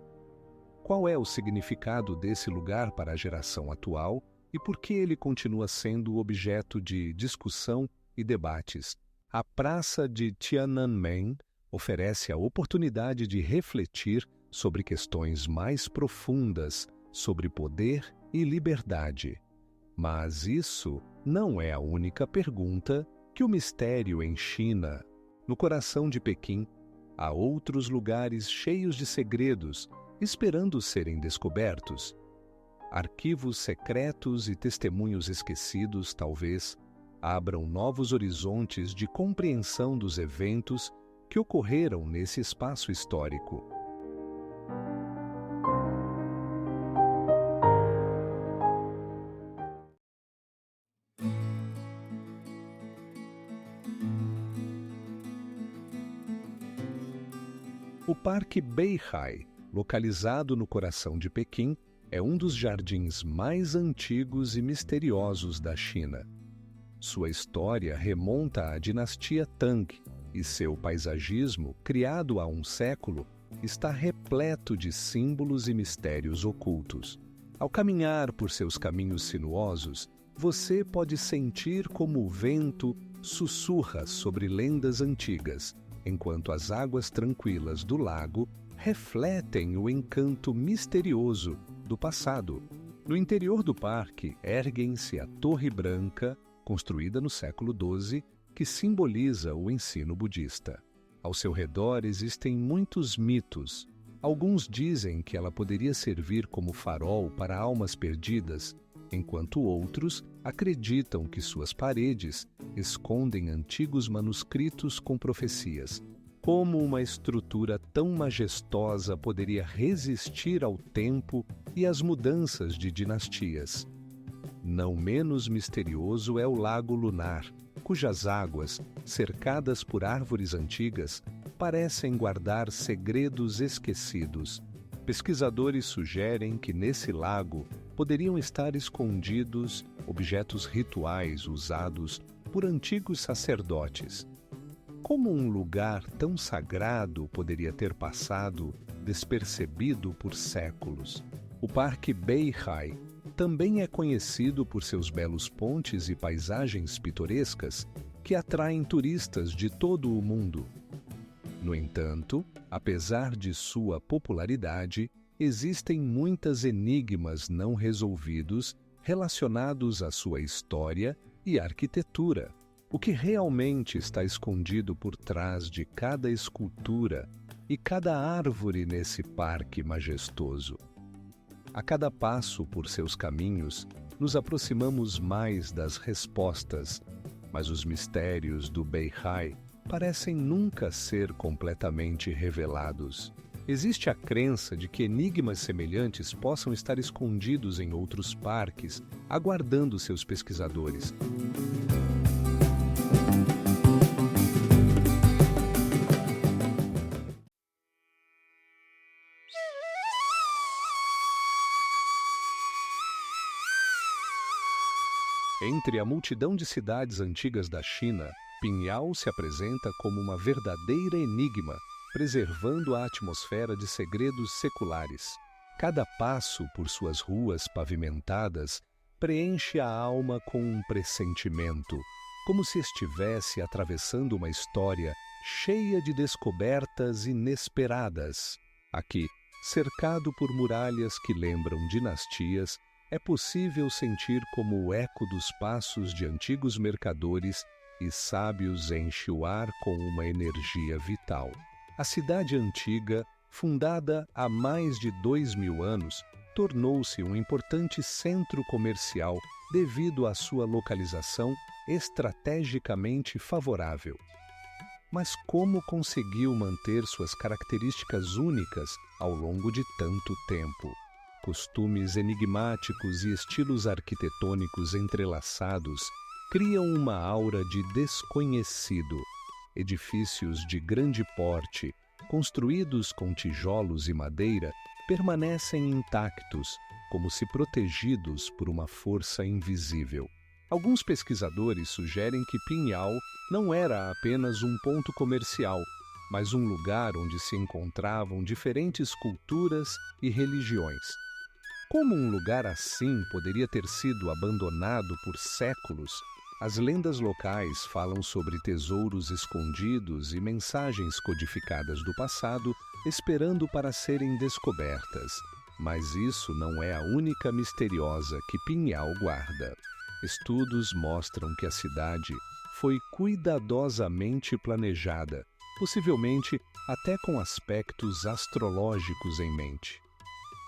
Qual é o significado desse lugar para a geração atual e por que ele continua sendo objeto de discussão e debates? A Praça de Tiananmen oferece a oportunidade de refletir sobre questões mais profundas sobre poder e liberdade. Mas isso não é a única pergunta que o mistério em China. No coração de Pequim, há outros lugares cheios de segredos, esperando serem descobertos. Arquivos secretos e testemunhos esquecidos, talvez, abram novos horizontes de compreensão dos eventos que ocorreram nesse espaço histórico. O Parque Beihai, localizado no coração de Pequim, é um dos jardins mais antigos e misteriosos da China. Sua história remonta à dinastia Tang e seu paisagismo, criado há um século, está repleto de símbolos e mistérios ocultos. Ao caminhar por seus caminhos sinuosos, você pode sentir como o vento sussurra sobre lendas antigas, enquanto as águas tranquilas do lago refletem o encanto misterioso do passado. No interior do parque, erguem-se a Torre Branca, construída no século XII, que simboliza o ensino budista. Ao seu redor existem muitos mitos. Alguns dizem que ela poderia servir como farol para almas perdidas, enquanto outros acreditam que suas paredes escondem antigos manuscritos com profecias. Como uma estrutura tão majestosa poderia resistir ao tempo e às mudanças de dinastias? Não menos misterioso é o Lago Lunar, cujas águas, cercadas por árvores antigas, parecem guardar segredos esquecidos. Pesquisadores sugerem que nesse lago poderiam estar escondidos objetos rituais usados por antigos sacerdotes. Como um lugar tão sagrado poderia ter passado despercebido por séculos? O Parque Beihai também é conhecido por seus belos pontes e paisagens pitorescas que atraem turistas de todo o mundo. No entanto, apesar de sua popularidade, existem muitos enigmas não resolvidos relacionados à sua história e arquitetura. O que realmente está escondido por trás de cada escultura e cada árvore nesse parque majestoso? A cada passo por seus caminhos, nos aproximamos mais das respostas, mas os mistérios do Beihai parecem nunca ser completamente revelados. Existe a crença de que enigmas semelhantes possam estar escondidos em outros parques, aguardando seus pesquisadores. Entre a multidão de cidades antigas da China, Pinhal se apresenta como uma verdadeira enigma, preservando a atmosfera de segredos seculares. Cada passo por suas ruas pavimentadas preenche a alma com um pressentimento, como se estivesse atravessando uma história cheia de descobertas inesperadas. Aqui, cercado por muralhas que lembram dinastias, é possível sentir como o eco dos passos de antigos mercadores e sábios enche o ar com uma energia vital. A cidade antiga, fundada há mais de 2000 anos, tornou-se um importante centro comercial devido à sua localização estrategicamente favorável. Mas como conseguiu manter suas características únicas ao longo de tanto tempo? Costumes enigmáticos e estilos arquitetônicos entrelaçados criam uma aura de desconhecido. Edifícios de grande porte, construídos com tijolos e madeira, permanecem intactos, como se protegidos por uma força invisível. Alguns pesquisadores sugerem que Pinhal não era apenas um ponto comercial, mas um lugar onde se encontravam diferentes culturas e religiões. Como um lugar assim poderia ter sido abandonado por séculos? As lendas locais falam sobre tesouros escondidos e mensagens codificadas do passado esperando para serem descobertas. Mas isso não é a única misteriosa que Pinhal guarda. Estudos mostram que a cidade foi cuidadosamente planejada, possivelmente até com aspectos astrológicos em mente.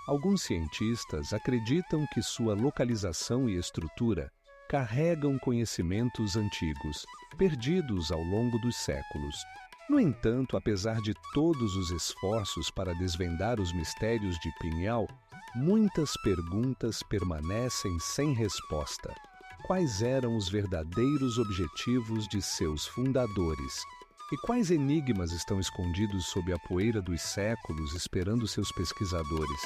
Alguns cientistas acreditam que sua localização e estrutura carregam conhecimentos antigos, perdidos ao longo dos séculos. No entanto, apesar de todos os esforços para desvendar os mistérios de Pinhal, muitas perguntas permanecem sem resposta. Quais eram os verdadeiros objetivos de seus fundadores? E quais enigmas estão escondidos sob a poeira dos séculos esperando seus pesquisadores?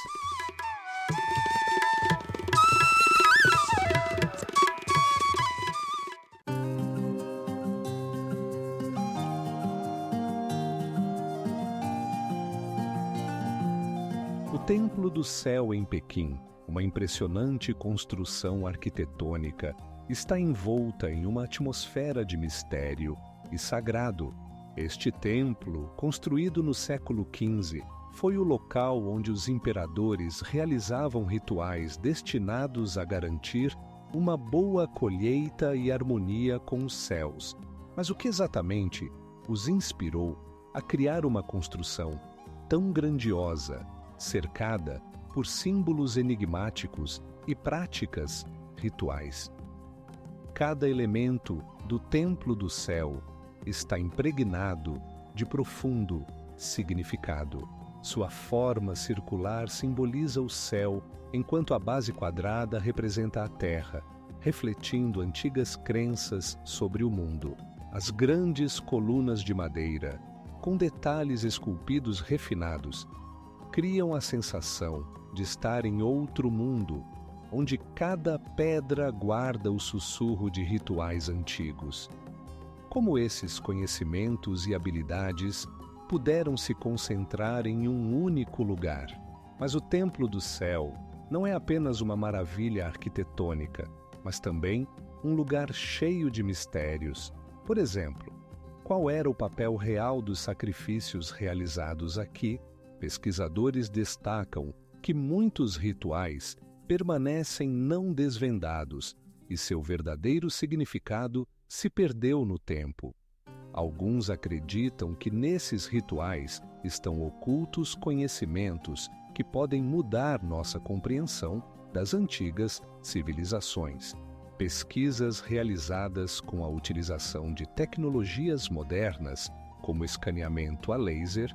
O Templo do Céu em Pequim, uma impressionante construção arquitetônica, está envolta em uma atmosfera de mistério e sagrado. Este templo, construído no século XV, foi o local onde os imperadores realizavam rituais destinados a garantir uma boa colheita e harmonia com os céus. Mas o que exatamente os inspirou a criar uma construção tão grandiosa, cercada por símbolos enigmáticos e práticas rituais? Cada elemento do Templo do Céu está impregnado de profundo significado. Sua forma circular simboliza o céu, enquanto a base quadrada representa a terra, refletindo antigas crenças sobre o mundo. As grandes colunas de madeira, com detalhes esculpidos refinados, criam a sensação de estar em outro mundo, onde cada pedra guarda o sussurro de rituais antigos. Como esses conhecimentos e habilidades puderam se concentrar em um único lugar? Mas o Templo do Céu não é apenas uma maravilha arquitetônica, mas também um lugar cheio de mistérios. Por exemplo, qual era o papel real dos sacrifícios realizados aqui? Pesquisadores destacam que muitos rituais permanecem não desvendados e seu verdadeiro significado se perdeu no tempo. Alguns acreditam que nesses rituais estão ocultos conhecimentos que podem mudar nossa compreensão das antigas civilizações. Pesquisas realizadas com a utilização de tecnologias modernas, como escaneamento a laser,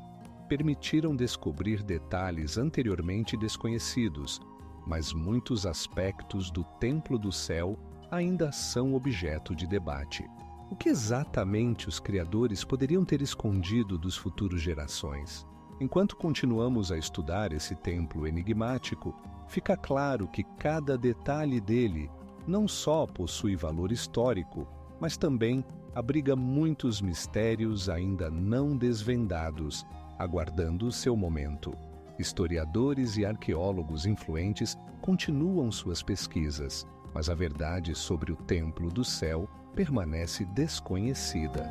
permitiram descobrir detalhes anteriormente desconhecidos, mas muitos aspectos do Templo do Céu ainda são objeto de debate. O que exatamente os criadores poderiam ter escondido dos futuros gerações? Enquanto continuamos a estudar esse templo enigmático, fica claro que cada detalhe dele não só possui valor histórico, mas também abriga muitos mistérios ainda não desvendados, aguardando seu momento. Historiadores e arqueólogos influentes continuam suas pesquisas, mas a verdade sobre o templo do céu permanece desconhecida.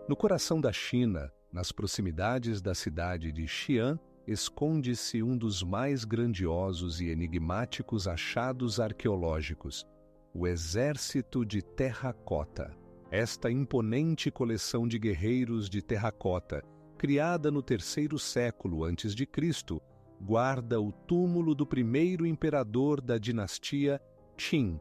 No coração da China, nas proximidades da cidade de Xi'an, esconde-se um dos mais grandiosos e enigmáticos achados arqueológicos, o Exército de Terracota. Esta imponente coleção de guerreiros de terracota, criada no terceiro século a.C., guarda o túmulo do primeiro imperador da dinastia Qin,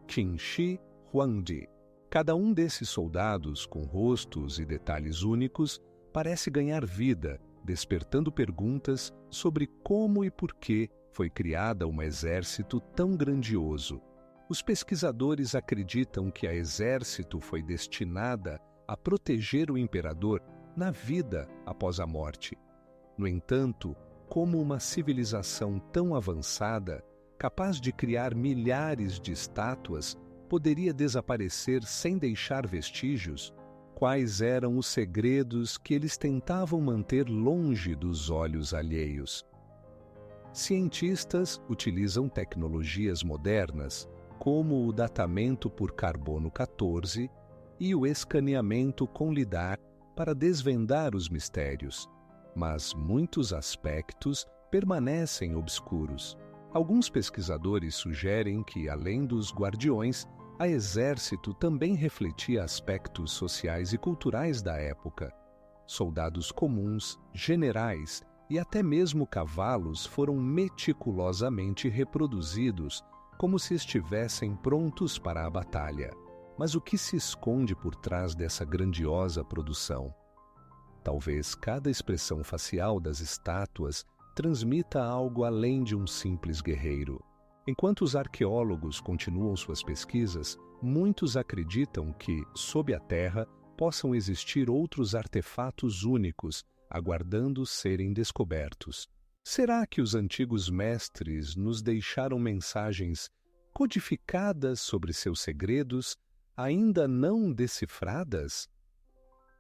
Qin Shi Huangdi. Cada um desses soldados, com rostos e detalhes únicos, parece ganhar vida, despertando perguntas sobre como e por que foi criada um exército tão grandioso. Os pesquisadores acreditam que a exército foi destinada a proteger o imperador na vida após a morte. No entanto, como uma civilização tão avançada, capaz de criar milhares de estátuas, poderia desaparecer sem deixar vestígios? Quais eram os segredos que eles tentavam manter longe dos olhos alheios? Cientistas utilizam tecnologias modernas, como o datamento por carbono 14 e o escaneamento com lidar, para desvendar os mistérios, mas muitos aspectos permanecem obscuros. Alguns pesquisadores sugerem que, além dos guardiões, a exército também refletia aspectos sociais e culturais da época. Soldados comuns, generais e até mesmo cavalos foram meticulosamente reproduzidos como se estivessem prontos para a batalha. Mas o que se esconde por trás dessa grandiosa produção? Talvez cada expressão facial das estátuas transmita algo além de um simples guerreiro. Enquanto os arqueólogos continuam suas pesquisas, muitos acreditam que, sob a terra, possam existir outros artefatos únicos, aguardando serem descobertos. Será que os antigos mestres nos deixaram mensagens codificadas sobre seus segredos, ainda não decifradas?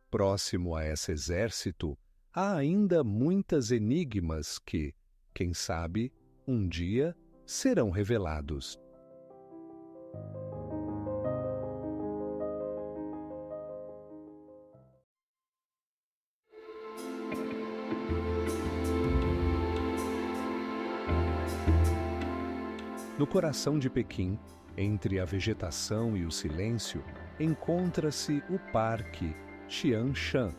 Próximo a esse exército, há ainda muitos enigmas que, quem sabe, um dia serão revelados. No coração de Pequim, entre a vegetação e o silêncio, encontra-se o Parque Xianshan,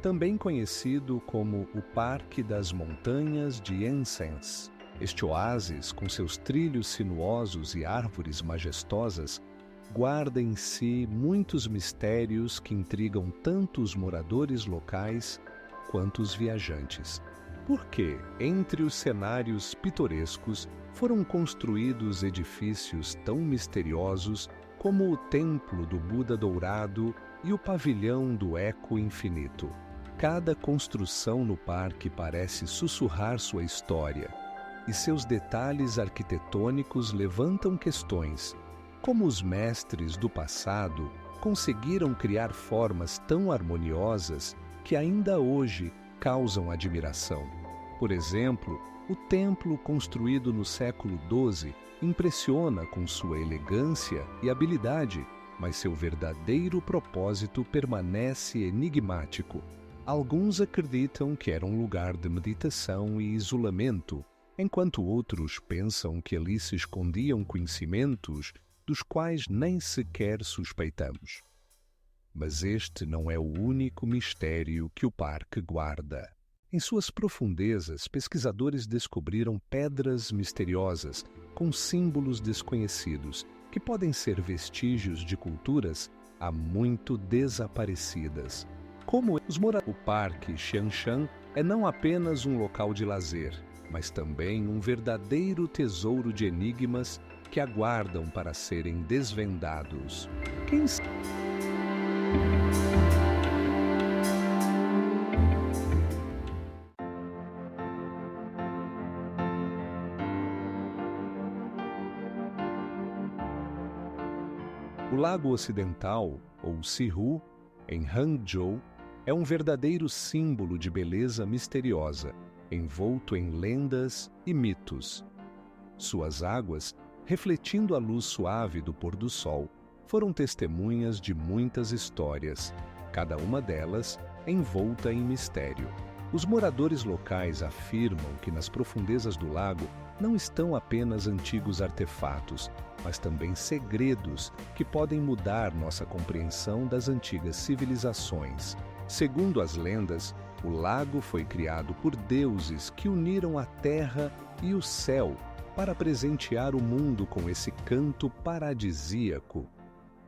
também conhecido como o Parque das Montanhas de Incense. Este oásis, com seus trilhos sinuosos e árvores majestosas, guarda em si muitos mistérios que intrigam tanto os moradores locais quanto os viajantes. Por que, entre os cenários pitorescos, foram construídos edifícios tão misteriosos como o Templo do Buda Dourado e o Pavilhão do Eco Infinito? Cada construção no parque parece sussurrar sua história, e seus detalhes arquitetônicos levantam questões. Como os mestres do passado conseguiram criar formas tão harmoniosas que ainda hoje causam admiração? Por exemplo, o templo construído no século XII impressiona com sua elegância e habilidade, mas seu verdadeiro propósito permanece enigmático. Alguns acreditam que era um lugar de meditação e isolamento, enquanto outros pensam que ali se escondiam conhecimentos dos quais nem sequer suspeitamos. Mas este não é o único mistério que o parque guarda. Em suas profundezas, pesquisadores descobriram pedras misteriosas com símbolos desconhecidos, que podem ser vestígios de culturas há muito desaparecidas. O Parque Xianshan é não apenas um local de lazer, mas também um verdadeiro tesouro de enigmas que aguardam para serem desvendados. Quem sabe? O Lago Ocidental, ou Sihu, em Hangzhou, é um verdadeiro símbolo de beleza misteriosa, envolto em lendas e mitos. Suas águas, refletindo a luz suave do pôr do sol, foram testemunhas de muitas histórias, cada uma delas envolta em mistério. Os moradores locais afirmam que nas profundezas do lago não estão apenas antigos artefatos, mas também segredos que podem mudar nossa compreensão das antigas civilizações. Segundo as lendas, o lago foi criado por deuses que uniram a terra e o céu para presentear o mundo com esse canto paradisíaco.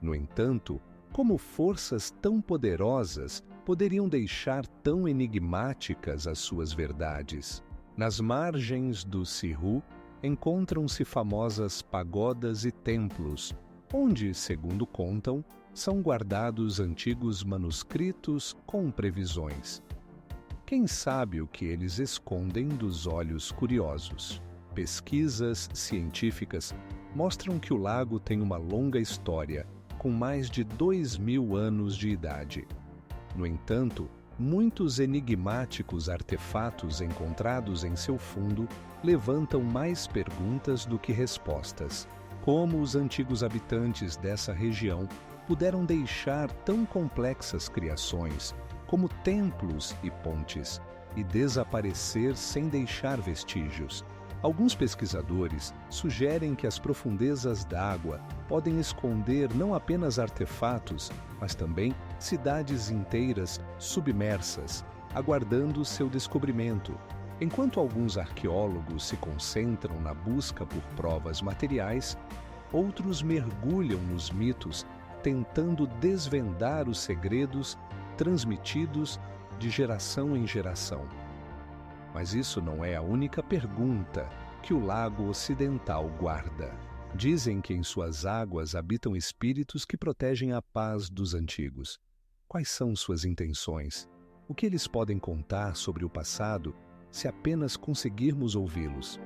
No entanto, como forças tão poderosas poderiam deixar tão enigmáticas as suas verdades? Nas margens do Sihu encontram-se famosas pagodas e templos, onde, segundo contam, são guardados antigos manuscritos com previsões. Quem sabe o que eles escondem dos olhos curiosos? Pesquisas científicas mostram que o lago tem uma longa história, com mais de 2.000 anos de idade. No entanto, muitos enigmáticos artefatos encontrados em seu fundo levantam mais perguntas do que respostas. Como os antigos habitantes dessa região puderam deixar tão complexas criações, como templos e pontes, e desaparecer sem deixar vestígios? Alguns pesquisadores sugerem que as profundezas d'água podem esconder não apenas artefatos, mas também cidades inteiras submersas, aguardando seu descobrimento. Enquanto alguns arqueólogos se concentram na busca por provas materiais, outros mergulham nos mitos, tentando desvendar os segredos transmitidos de geração em geração. Mas isso não é a única pergunta que o Lago Ocidental guarda. Dizem que em suas águas habitam espíritos que protegem a paz dos antigos. Quais são suas intenções? O que eles podem contar sobre o passado se apenas conseguirmos ouvi-los?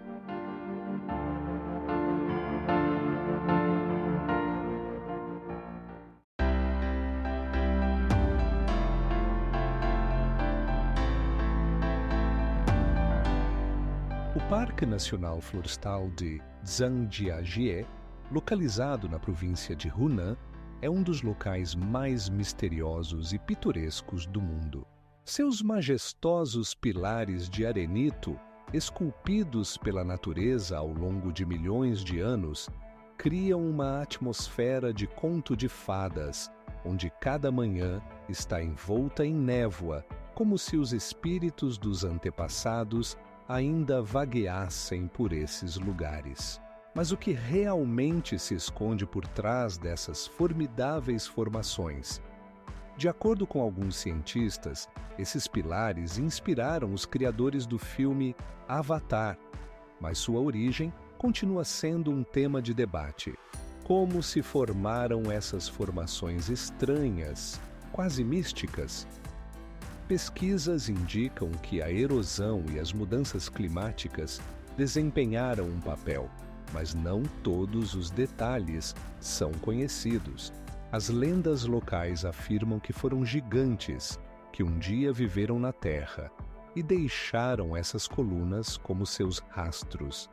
O Parque Nacional Florestal de Zhangjiajie, localizado na província de Hunan, é um dos locais mais misteriosos e pitorescos do mundo. Seus majestosos pilares de arenito, esculpidos pela natureza ao longo de milhões de anos, criam uma atmosfera de conto de fadas, onde cada manhã está envolta em névoa, como se os espíritos dos antepassados ainda vagueassem por esses lugares. Mas o que realmente se esconde por trás dessas formidáveis formações? De acordo com alguns cientistas, esses pilares inspiraram os criadores do filme Avatar, mas sua origem continua sendo um tema de debate. Como se formaram essas formações estranhas, quase místicas? Pesquisas indicam que a erosão e as mudanças climáticas desempenharam um papel, mas não todos os detalhes são conhecidos. As lendas locais afirmam que foram gigantes que um dia viveram na Terra e deixaram essas colunas como seus rastros.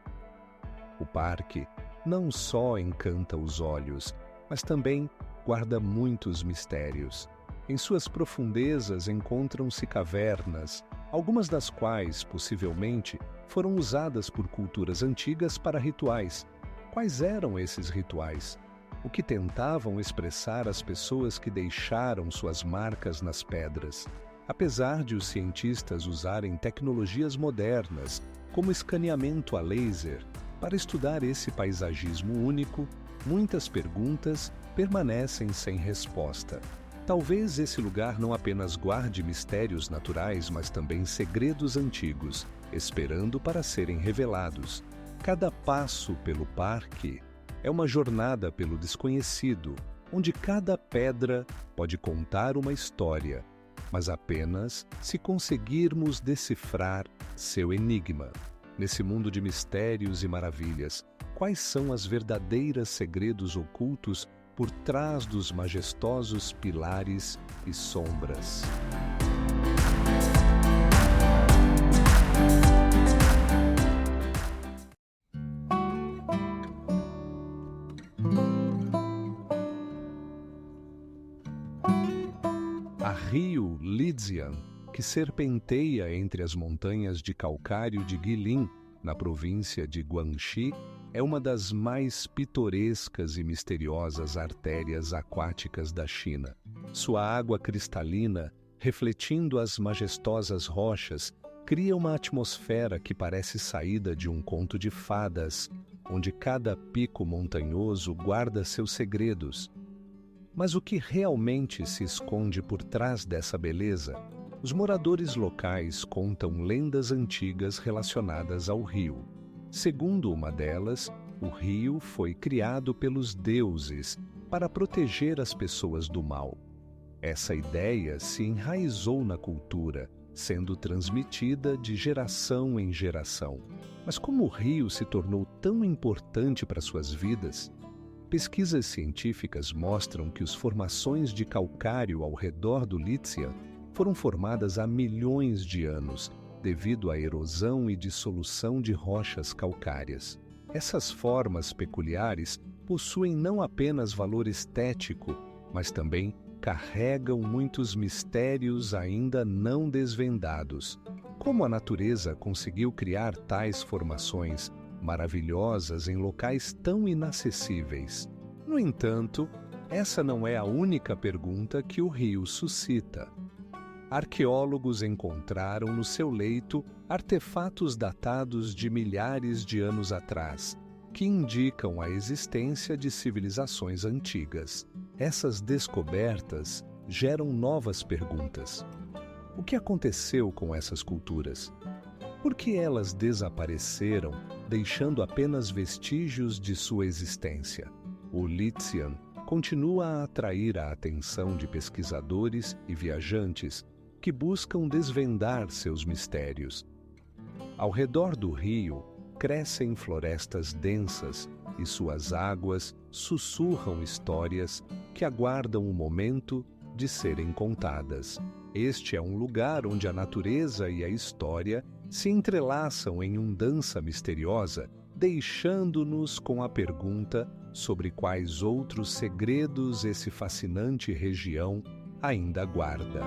O parque não só encanta os olhos, mas também guarda muitos mistérios. Em suas profundezas encontram-se cavernas, algumas das quais, possivelmente, foram usadas por culturas antigas para rituais. Quais eram esses rituais? O que tentavam expressar as pessoas que deixaram suas marcas nas pedras? Apesar de os cientistas usarem tecnologias modernas, como escaneamento a laser, para estudar esse paisagismo único, muitas perguntas permanecem sem resposta. Talvez esse lugar não apenas guarde mistérios naturais, mas também segredos antigos, esperando para serem revelados. Cada passo pelo parque é uma jornada pelo desconhecido, onde cada pedra pode contar uma história, mas apenas se conseguirmos decifrar seu enigma. Nesse mundo de mistérios e maravilhas, quais são os verdadeiros segredos ocultos por trás dos majestosos pilares e sombras. A rio Lidzian, que serpenteia entre as montanhas de calcário de Guilin, na província de Guangxi, é uma das mais pitorescas e misteriosas artérias aquáticas da China. Sua água cristalina, refletindo as majestosas rochas, cria uma atmosfera que parece saída de um conto de fadas, onde cada pico montanhoso guarda seus segredos. Mas o que realmente se esconde por trás dessa beleza? Os moradores locais contam lendas antigas relacionadas ao rio. Segundo uma delas, o rio foi criado pelos deuses para proteger as pessoas do mal. Essa ideia se enraizou na cultura, sendo transmitida de geração em geração. Mas como o rio se tornou tão importante para suas vidas? Pesquisas científicas mostram que as formações de calcário ao redor do Lidzian foram formadas há milhões de anos, devido à erosão e dissolução de rochas calcárias. Essas formas peculiares possuem não apenas valor estético, mas também carregam muitos mistérios ainda não desvendados. Como a natureza conseguiu criar tais formações maravilhosas em locais tão inacessíveis? No entanto, essa não é a única pergunta que o rio suscita. Arqueólogos encontraram no seu leito artefatos datados de milhares de anos atrás, que indicam a existência de civilizações antigas. Essas descobertas geram novas perguntas. O que aconteceu com essas culturas? Por que elas desapareceram, deixando apenas vestígios de sua existência? O Lidzian continua a atrair a atenção de pesquisadores e viajantes que buscam desvendar seus mistérios. Ao redor do rio, crescem florestas densas e suas águas sussurram histórias que aguardam o momento de serem contadas. Este é um lugar onde a natureza e a história se entrelaçam em uma dança misteriosa, deixando-nos com a pergunta sobre quais outros segredos essa fascinante região ainda guarda.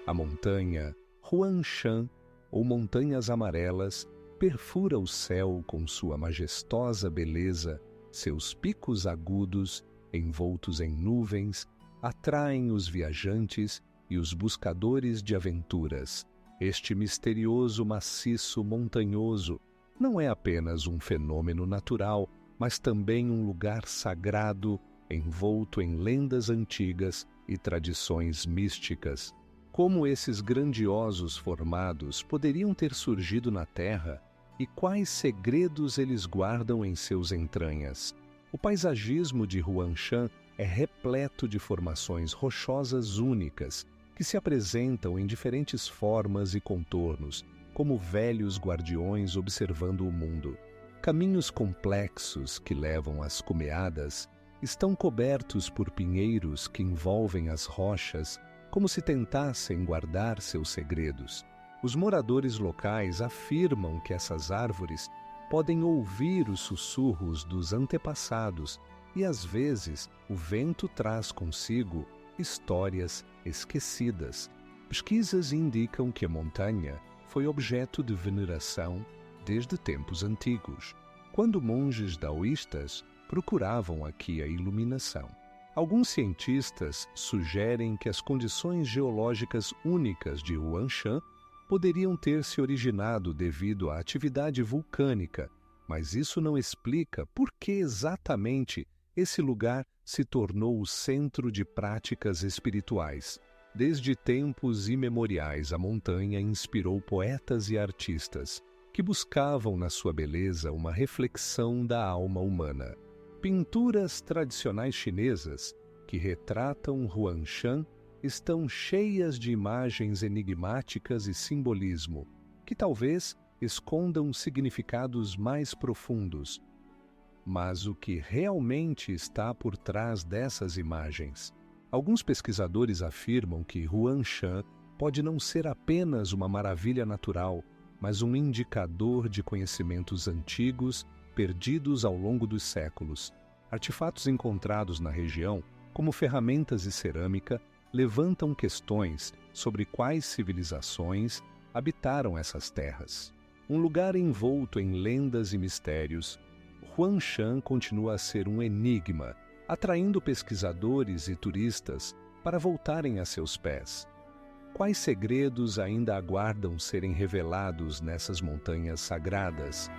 A montanha Huanshan, ou Montanhas Amarelas, perfura o céu com sua majestosa beleza, seus picos agudos, envoltos em nuvens, atraem os viajantes e os buscadores de aventuras. Este misterioso maciço montanhoso não é apenas um fenômeno natural, mas também um lugar sagrado, envolto em lendas antigas e tradições místicas. Como esses grandiosos formados poderiam ter surgido na Terra e quais segredos eles guardam em seus entranhas? O paisagismo de Huanshan é repleto de formações rochosas únicas que se apresentam em diferentes formas e contornos, como velhos guardiões observando o mundo. Caminhos complexos que levam às cumeadas estão cobertos por pinheiros que envolvem as rochas como se tentassem guardar seus segredos. Os moradores locais afirmam que essas árvores podem ouvir os sussurros dos antepassados e, às vezes, o vento traz consigo histórias esquecidas. Pesquisas indicam que a montanha foi objeto de veneração desde tempos antigos, quando monges daoístas procuravam aqui a iluminação. Alguns cientistas sugerem que as condições geológicas únicas de Huanshan poderiam ter se originado devido à atividade vulcânica, mas isso não explica por que exatamente esse lugar se tornou o centro de práticas espirituais. Desde tempos imemoriais, a montanha inspirou poetas e artistas que buscavam na sua beleza uma reflexão da alma humana. Pinturas tradicionais chinesas que retratam Huangshan estão cheias de imagens enigmáticas e simbolismo, que talvez escondam significados mais profundos. Mas o que realmente está por trás dessas imagens? Alguns pesquisadores afirmam que Huangshan pode não ser apenas uma maravilha natural, mas um indicador de conhecimentos antigos perdidos ao longo dos séculos. Artefatos encontrados na região, como ferramentas e cerâmica, levantam questões sobre quais civilizações habitaram essas terras. Um lugar envolto em lendas e mistérios, Huangshan continua a ser um enigma, atraindo pesquisadores e turistas para voltarem a seus pés. Quais segredos ainda aguardam serem revelados nessas montanhas sagradas?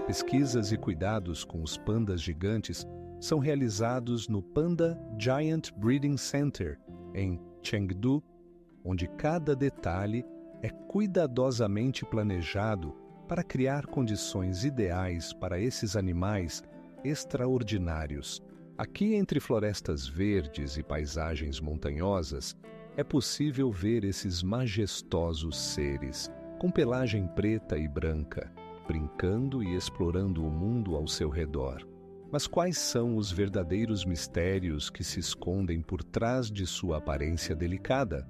Pesquisas e cuidados com os pandas gigantes são realizados no Panda Giant Breeding Center, em Chengdu, onde cada detalhe é cuidadosamente planejado para criar condições ideais para esses animais extraordinários. Aqui, entre florestas verdes e paisagens montanhosas, é possível ver esses majestosos seres, com pelagem preta e branca, brincando e explorando o mundo ao seu redor. Mas quais são os verdadeiros mistérios que se escondem por trás de sua aparência delicada?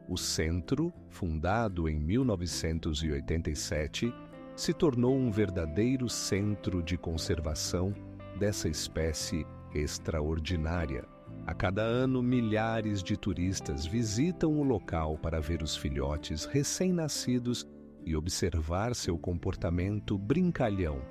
O centro, fundado em 1987, se tornou um verdadeiro centro de conservação dessa espécie extraordinária. A cada ano, milhares de turistas visitam o local para ver os filhotes recém-nascidos e observar seu comportamento brincalhão.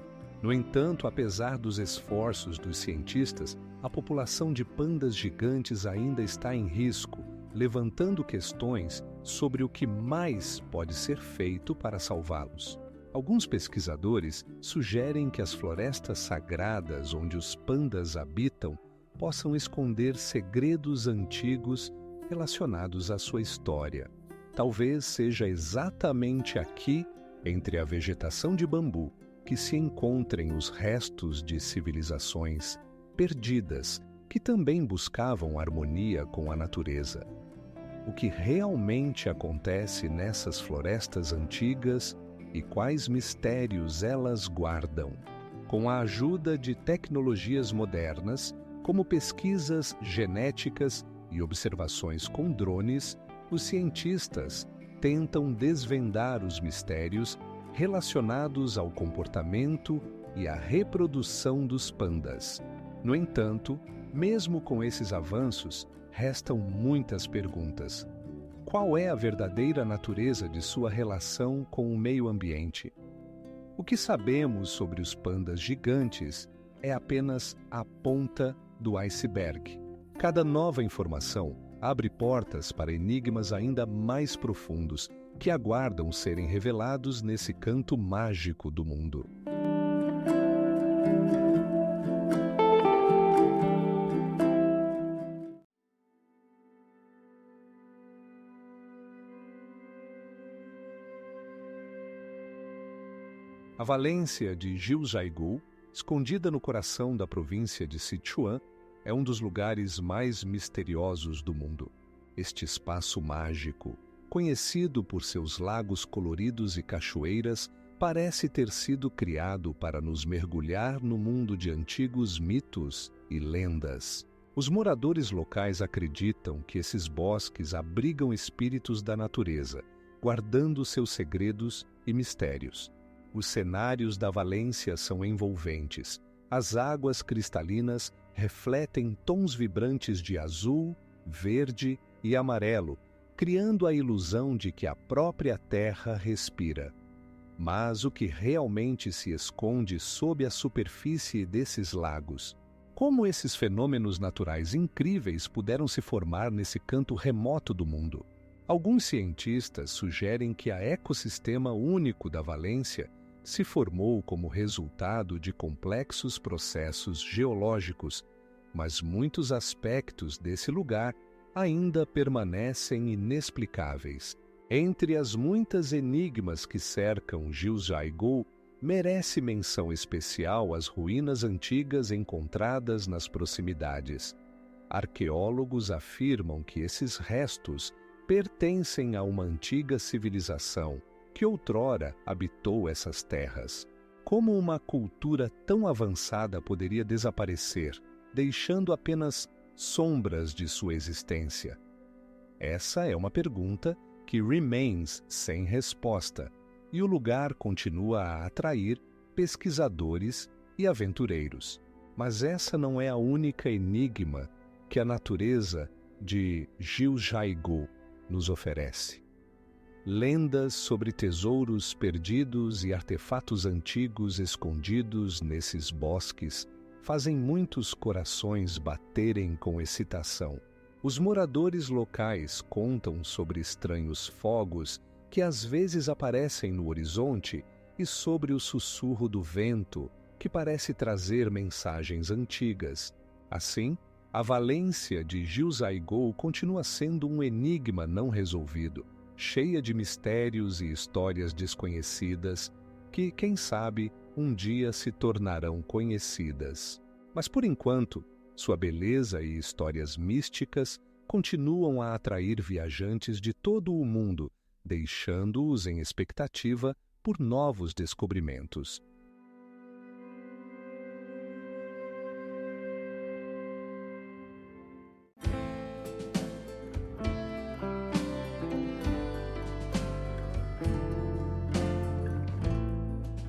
No entanto, apesar dos esforços dos cientistas, a população de pandas gigantes ainda está em risco, levantando questões sobre o que mais pode ser feito para salvá-los. Alguns pesquisadores sugerem que as florestas sagradas onde os pandas habitam possam esconder segredos antigos relacionados à sua história. Talvez seja exatamente aqui, entre a vegetação de bambu, que se encontrem os restos de civilizações perdidas que também buscavam harmonia com a natureza. O que realmente acontece nessas florestas antigas e quais mistérios elas guardam? Com a ajuda de tecnologias modernas, como pesquisas genéticas e observações com drones, os cientistas tentam desvendar os mistérios relacionados ao comportamento e à reprodução dos pandas. No entanto, mesmo com esses avanços, restam muitas perguntas. Qual é a verdadeira natureza de sua relação com o meio ambiente? O que sabemos sobre os pandas gigantes é apenas a ponta do iceberg. Cada nova informação abre portas para enigmas ainda mais profundos que aguardam serem revelados nesse canto mágico do mundo. A valência de Jiuzhaigou, escondida no coração da província de Sichuan, é um dos lugares mais misteriosos do mundo. Este espaço mágico, conhecido por seus lagos coloridos e cachoeiras, parece ter sido criado para nos mergulhar no mundo de antigos mitos e lendas. Os moradores locais acreditam que esses bosques abrigam espíritos da natureza, guardando seus segredos e mistérios. Os cenários da valência são envolventes. As águas cristalinas refletem tons vibrantes de azul, verde e amarelo, criando a ilusão de que a própria terra respira. Mas o que realmente se esconde sob a superfície desses lagos? Como esses fenômenos naturais incríveis puderam se formar nesse canto remoto do mundo? Alguns cientistas sugerem que a ecossistema único da valência se formou como resultado de complexos processos geológicos, mas muitos aspectos desse lugar ainda permanecem inexplicáveis. Entre as muitas enigmas que cercam Jiuzhaigou, merece menção especial as ruínas antigas encontradas nas proximidades. Arqueólogos afirmam que esses restos pertencem a uma antiga civilização que outrora habitou essas terras. Como uma cultura tão avançada poderia desaparecer, deixando apenas sombras de sua existência? Essa é uma pergunta que remains sem resposta, e o lugar continua a atrair pesquisadores e aventureiros. Mas essa não é a única enigma que a natureza de Jiuzhaigou nos oferece. Lendas sobre tesouros perdidos e artefatos antigos escondidos nesses bosques fazem muitos corações baterem com excitação. Os moradores locais contam sobre estranhos fogos que às vezes aparecem no horizonte e sobre o sussurro do vento, que parece trazer mensagens antigas. Assim, a valência de Jiuzhaigou continua sendo um enigma não resolvido, cheia de mistérios e histórias desconhecidas que, quem sabe, um dia se tornarão conhecidas. Mas, por enquanto, sua beleza e histórias místicas continuam a atrair viajantes de todo o mundo, deixando-os em expectativa por novos descobrimentos.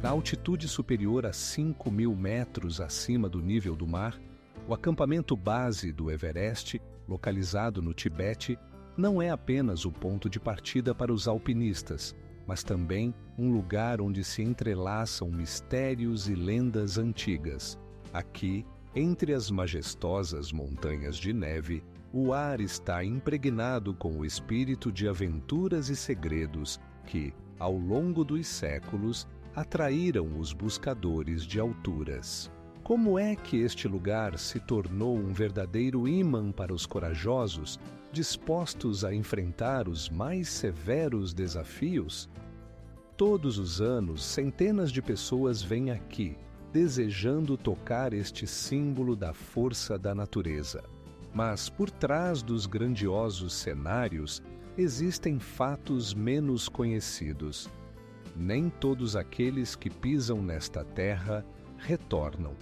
Na altitude superior a 5.000 metros acima do nível do mar, o acampamento base do Everest, localizado no Tibete, não é apenas o ponto de partida para os alpinistas, mas também um lugar onde se entrelaçam mistérios e lendas antigas. Aqui, entre as majestosas montanhas de neve, o ar está impregnado com o espírito de aventuras e segredos que, ao longo dos séculos, atraíram os buscadores de alturas. Como é que este lugar se tornou um verdadeiro ímã para os corajosos, dispostos a enfrentar os mais severos desafios? Todos os anos, centenas de pessoas vêm aqui, desejando tocar este símbolo da força da natureza. Mas por trás dos grandiosos cenários, existem fatos menos conhecidos. Nem todos aqueles que pisam nesta terra retornam.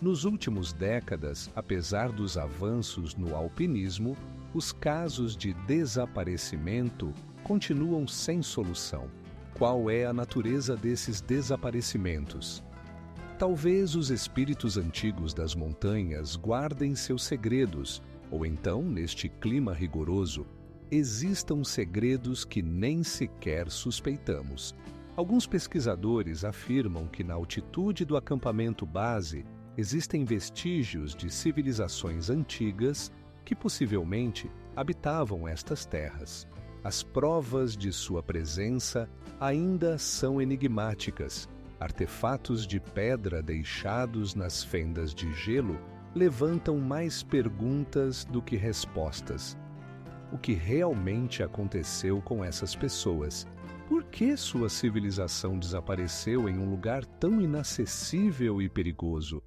Nos últimos décadas, apesar dos avanços no alpinismo, os casos de desaparecimento continuam sem solução. Qual é a natureza desses desaparecimentos? Talvez os espíritos antigos das montanhas guardem seus segredos, ou então, neste clima rigoroso, existam segredos que nem sequer suspeitamos. Alguns pesquisadores afirmam que na altitude do acampamento base existem vestígios de civilizações antigas que possivelmente habitavam estas terras. As provas de sua presença ainda são enigmáticas. Artefatos de pedra deixados nas fendas de gelo levantam mais perguntas do que respostas. O que realmente aconteceu com essas pessoas? Por que sua civilização desapareceu em um lugar tão inacessível e perigoso?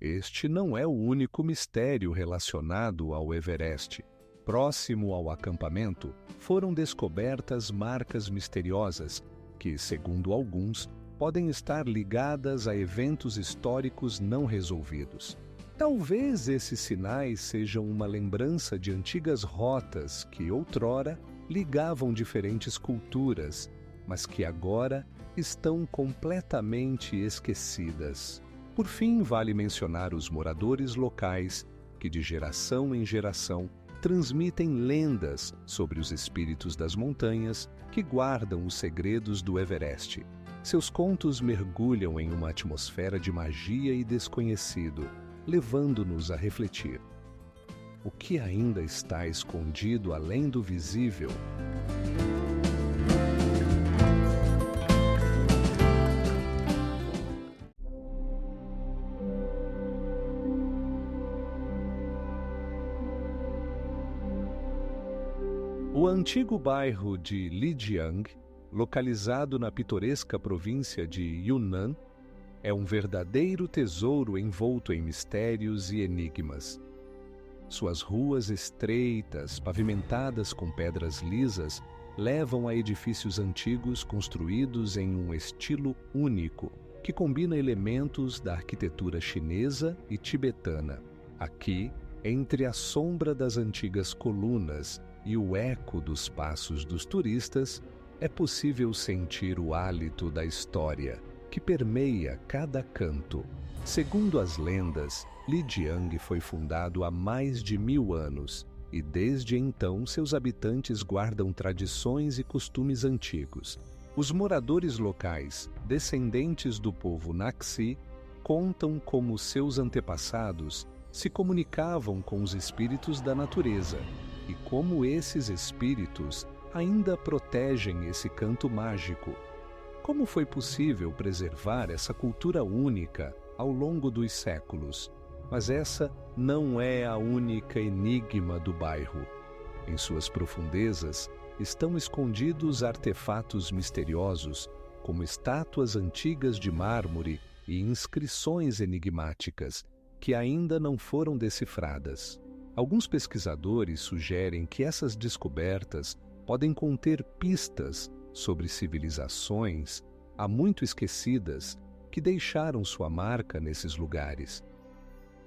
Este não é o único mistério relacionado ao Everest. Próximo ao acampamento, foram descobertas marcas misteriosas que, segundo alguns, podem estar ligadas a eventos históricos não resolvidos. Talvez esses sinais sejam uma lembrança de antigas rotas que outrora ligavam diferentes culturas, mas que agora estão completamente esquecidas. Por fim, vale mencionar os moradores locais que, de geração em geração, transmitem lendas sobre os espíritos das montanhas que guardam os segredos do Everest. Seus contos mergulham em uma atmosfera de magia e desconhecido, levando-nos a refletir. O que ainda está escondido além do visível? O antigo bairro de Lijiang, localizado na pitoresca província de Yunnan, é um verdadeiro tesouro envolto em mistérios e enigmas. Suas ruas estreitas, pavimentadas com pedras lisas, levam a edifícios antigos construídos em um estilo único, que combina elementos da arquitetura chinesa e tibetana. Aqui, entre a sombra das antigas colunas e o eco dos passos dos turistas, é possível sentir o hálito da história, que permeia cada canto. Segundo as lendas, Lijiang foi fundado há mais de 1000 anos, e desde então seus habitantes guardam tradições e costumes antigos. Os moradores locais, descendentes do povo Naxi, contam como seus antepassados se comunicavam com os espíritos da natureza e como esses espíritos ainda protegem esse canto mágico. Como foi possível preservar essa cultura única ao longo dos séculos? Mas essa não é a única enigma do bairro. Em suas profundezas estão escondidos artefatos misteriosos, como estátuas antigas de mármore e inscrições enigmáticas, que ainda não foram decifradas. Alguns pesquisadores sugerem que essas descobertas podem conter pistas sobre civilizações há muito esquecidas que deixaram sua marca nesses lugares.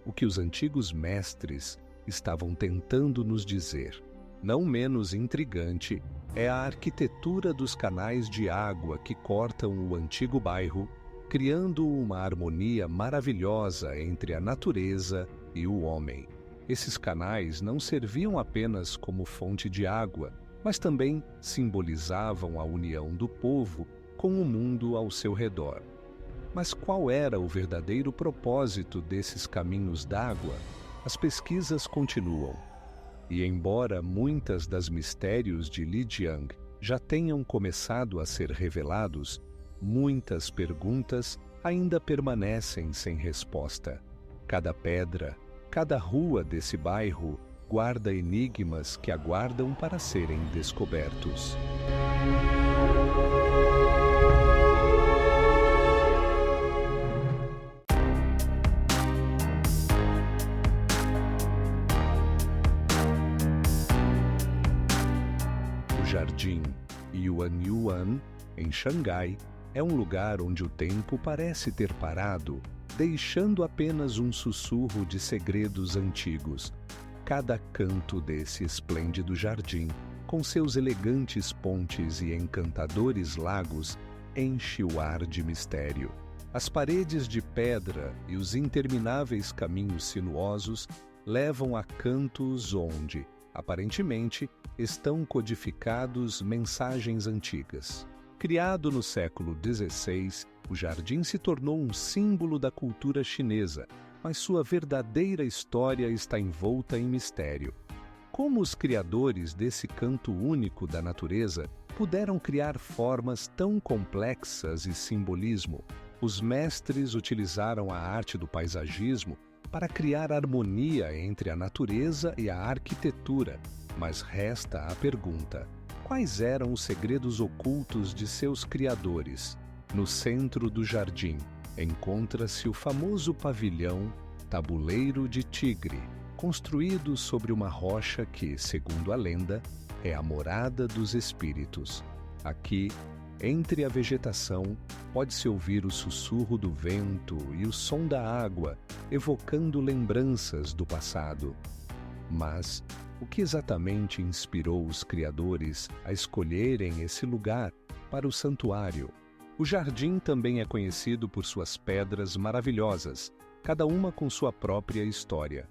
O que os antigos mestres estavam tentando nos dizer, não menos intrigante, é a arquitetura dos canais de água que cortam o antigo bairro, criando uma harmonia maravilhosa entre a natureza e o homem. Esses canais não serviam apenas como fonte de água, mas também simbolizavam a união do povo com o mundo ao seu redor. Mas qual era o verdadeiro propósito desses caminhos d'água? As pesquisas continuam. E embora muitas das mistérios de Lijiang já tenham começado a ser revelados, muitas perguntas ainda permanecem sem resposta. Cada pedra, cada rua desse bairro guarda enigmas que aguardam para serem descobertos. O Jardim Yuanyuan, em Xangai, é um lugar onde o tempo parece ter parado, deixando apenas um sussurro de segredos antigos. Cada canto desse esplêndido jardim, com seus elegantes pontes e encantadores lagos, enche o ar de mistério. As paredes de pedra e os intermináveis caminhos sinuosos levam a cantos onde, aparentemente, estão codificados mensagens antigas. Criado no século XVI, o jardim se tornou um símbolo da cultura chinesa, mas sua verdadeira história está envolta em mistério. Como os criadores desse canto único da natureza puderam criar formas tão complexas e simbolismo? Os mestres utilizaram a arte do paisagismo para criar harmonia entre a natureza e a arquitetura, mas resta a pergunta: quais eram os segredos ocultos de seus criadores? No centro do jardim encontra-se o famoso pavilhão Tabuleiro de Tigre, construído sobre uma rocha que, segundo a lenda, é a morada dos espíritos. Aqui, entre a vegetação, pode-se ouvir o sussurro do vento e o som da água, evocando lembranças do passado. Mas o que exatamente inspirou os criadores a escolherem esse lugar para o santuário? O jardim também é conhecido por suas pedras maravilhosas, cada uma com sua própria história.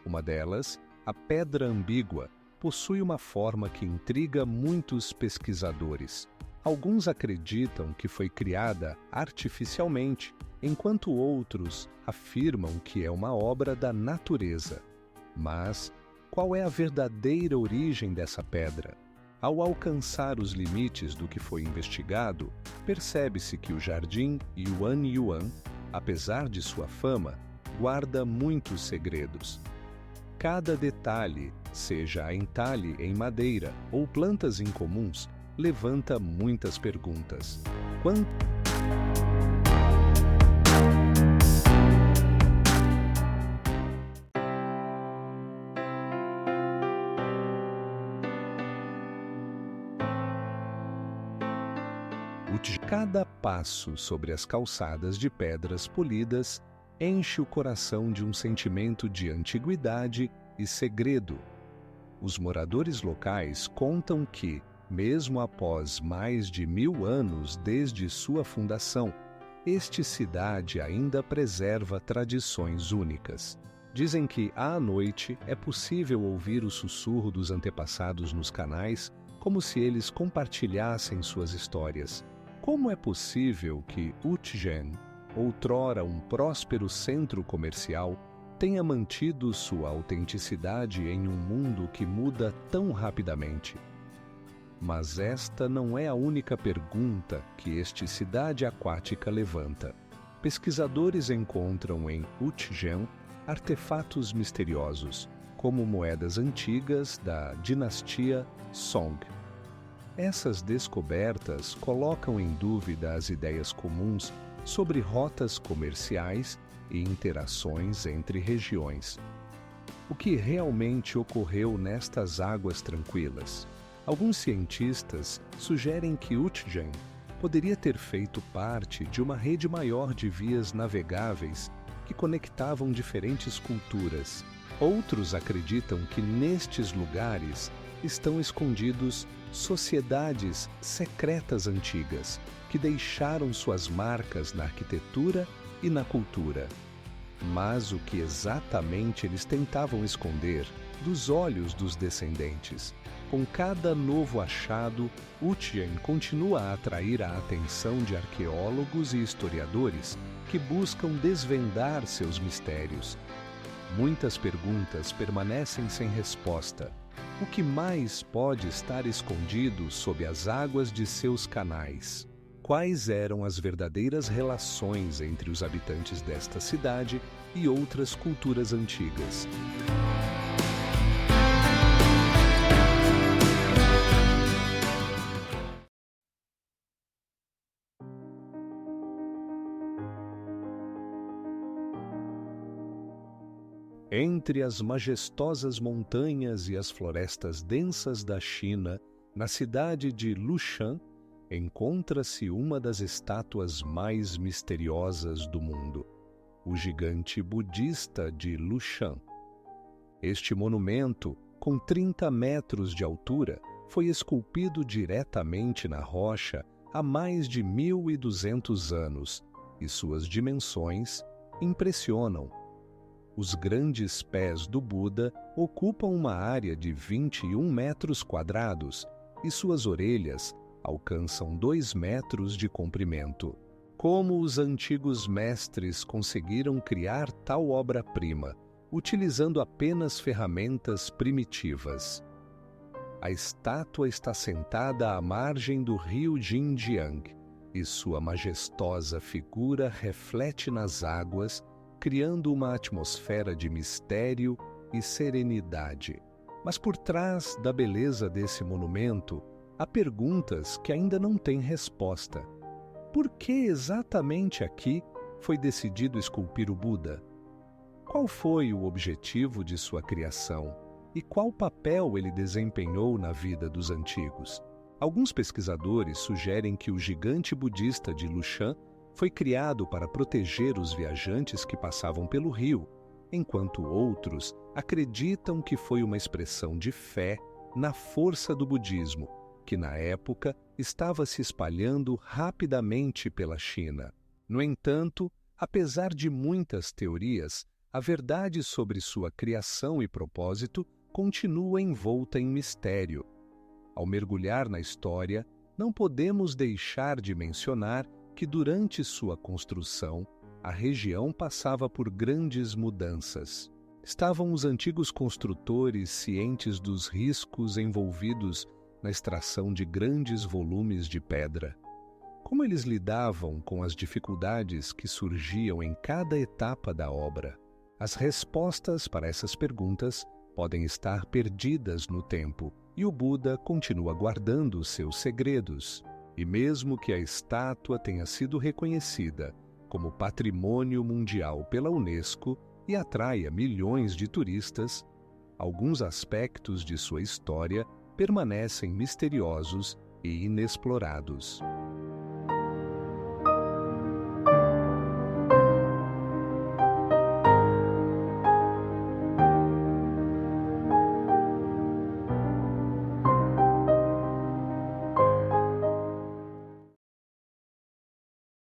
Uma delas, a Pedra Ambígua, possui uma forma que intriga muitos pesquisadores. Alguns acreditam que foi criada artificialmente, enquanto outros afirmam que é uma obra da natureza. Mas qual é a verdadeira origem dessa pedra? Ao alcançar os limites do que foi investigado, percebe-se que o Jardim Yuanyuan, apesar de sua fama, guarda muitos segredos. Cada detalhe, seja a entalhe em madeira ou plantas incomuns, levanta muitas perguntas. Cada passo sobre as calçadas de pedras polidas enche o coração de um sentimento de antiguidade e segredo. Os moradores locais contam que, mesmo após mais de 1000 anos desde sua fundação, esta cidade ainda preserva tradições únicas. Dizem que, à noite, é possível ouvir o sussurro dos antepassados nos canais, como se eles compartilhassem suas histórias. Como é possível que Ujjain, outrora um próspero centro comercial, tenha mantido sua autenticidade em um mundo que muda tão rapidamente? Mas esta não é a única pergunta que esta cidade aquática levanta. Pesquisadores encontram em Ujjain artefatos misteriosos, como moedas antigas da dinastia Song. Essas descobertas colocam em dúvida as ideias comuns sobre rotas comerciais e interações entre regiões. O que realmente ocorreu nestas águas tranquilas? Alguns cientistas sugerem que Ujjain poderia ter feito parte de uma rede maior de vias navegáveis que conectavam diferentes culturas. Outros acreditam que nestes lugares estão escondidos sociedades secretas antigas que deixaram suas marcas na arquitetura e na cultura. Mas o que exatamente eles tentavam esconder dos olhos dos descendentes? Com cada novo achado, Ujjain continua a atrair a atenção de arqueólogos e historiadores que buscam desvendar seus mistérios. Muitas perguntas permanecem sem resposta. O que mais pode estar escondido sob as águas de seus canais? Quais eram as verdadeiras relações entre os habitantes desta cidade e outras culturas antigas? Entre as majestosas montanhas e as florestas densas da China, na cidade de Lushan, encontra-se uma das estátuas mais misteriosas do mundo, o gigante budista de Lushan. Este monumento, com 30 metros de altura, foi esculpido diretamente na rocha há mais de 1200 anos, e suas dimensões impressionam. Os grandes pés do Buda ocupam uma área de 21 metros quadrados e suas orelhas alcançam 2 metros de comprimento. Como os antigos mestres conseguiram criar tal obra-prima, utilizando apenas ferramentas primitivas? A estátua está sentada à margem do rio Jinjiang e sua majestosa figura reflete nas águas, criando uma atmosfera de mistério e serenidade. Mas por trás da beleza desse monumento, há perguntas que ainda não têm resposta. Por que exatamente aqui foi decidido esculpir o Buda? Qual foi o objetivo de sua criação? E qual papel ele desempenhou na vida dos antigos? Alguns pesquisadores sugerem que o gigante budista de Lushan foi criado para proteger os viajantes que passavam pelo rio, enquanto outros acreditam que foi uma expressão de fé na força do budismo, que na época estava se espalhando rapidamente pela China. No entanto, apesar de muitas teorias, a verdade sobre sua criação e propósito continua envolta em mistério. Ao mergulhar na história, não podemos deixar de mencionar que durante sua construção, a região passava por grandes mudanças. Estavam os antigos construtores cientes dos riscos envolvidos na extração de grandes volumes de pedra. Como eles lidavam com as dificuldades que surgiam em cada etapa da obra? As respostas para essas perguntas podem estar perdidas no tempo, e o Buda continua guardando seus segredos. E mesmo que a estátua tenha sido reconhecida como patrimônio mundial pela Unesco e atraia milhões de turistas, alguns aspectos de sua história permanecem misteriosos e inexplorados.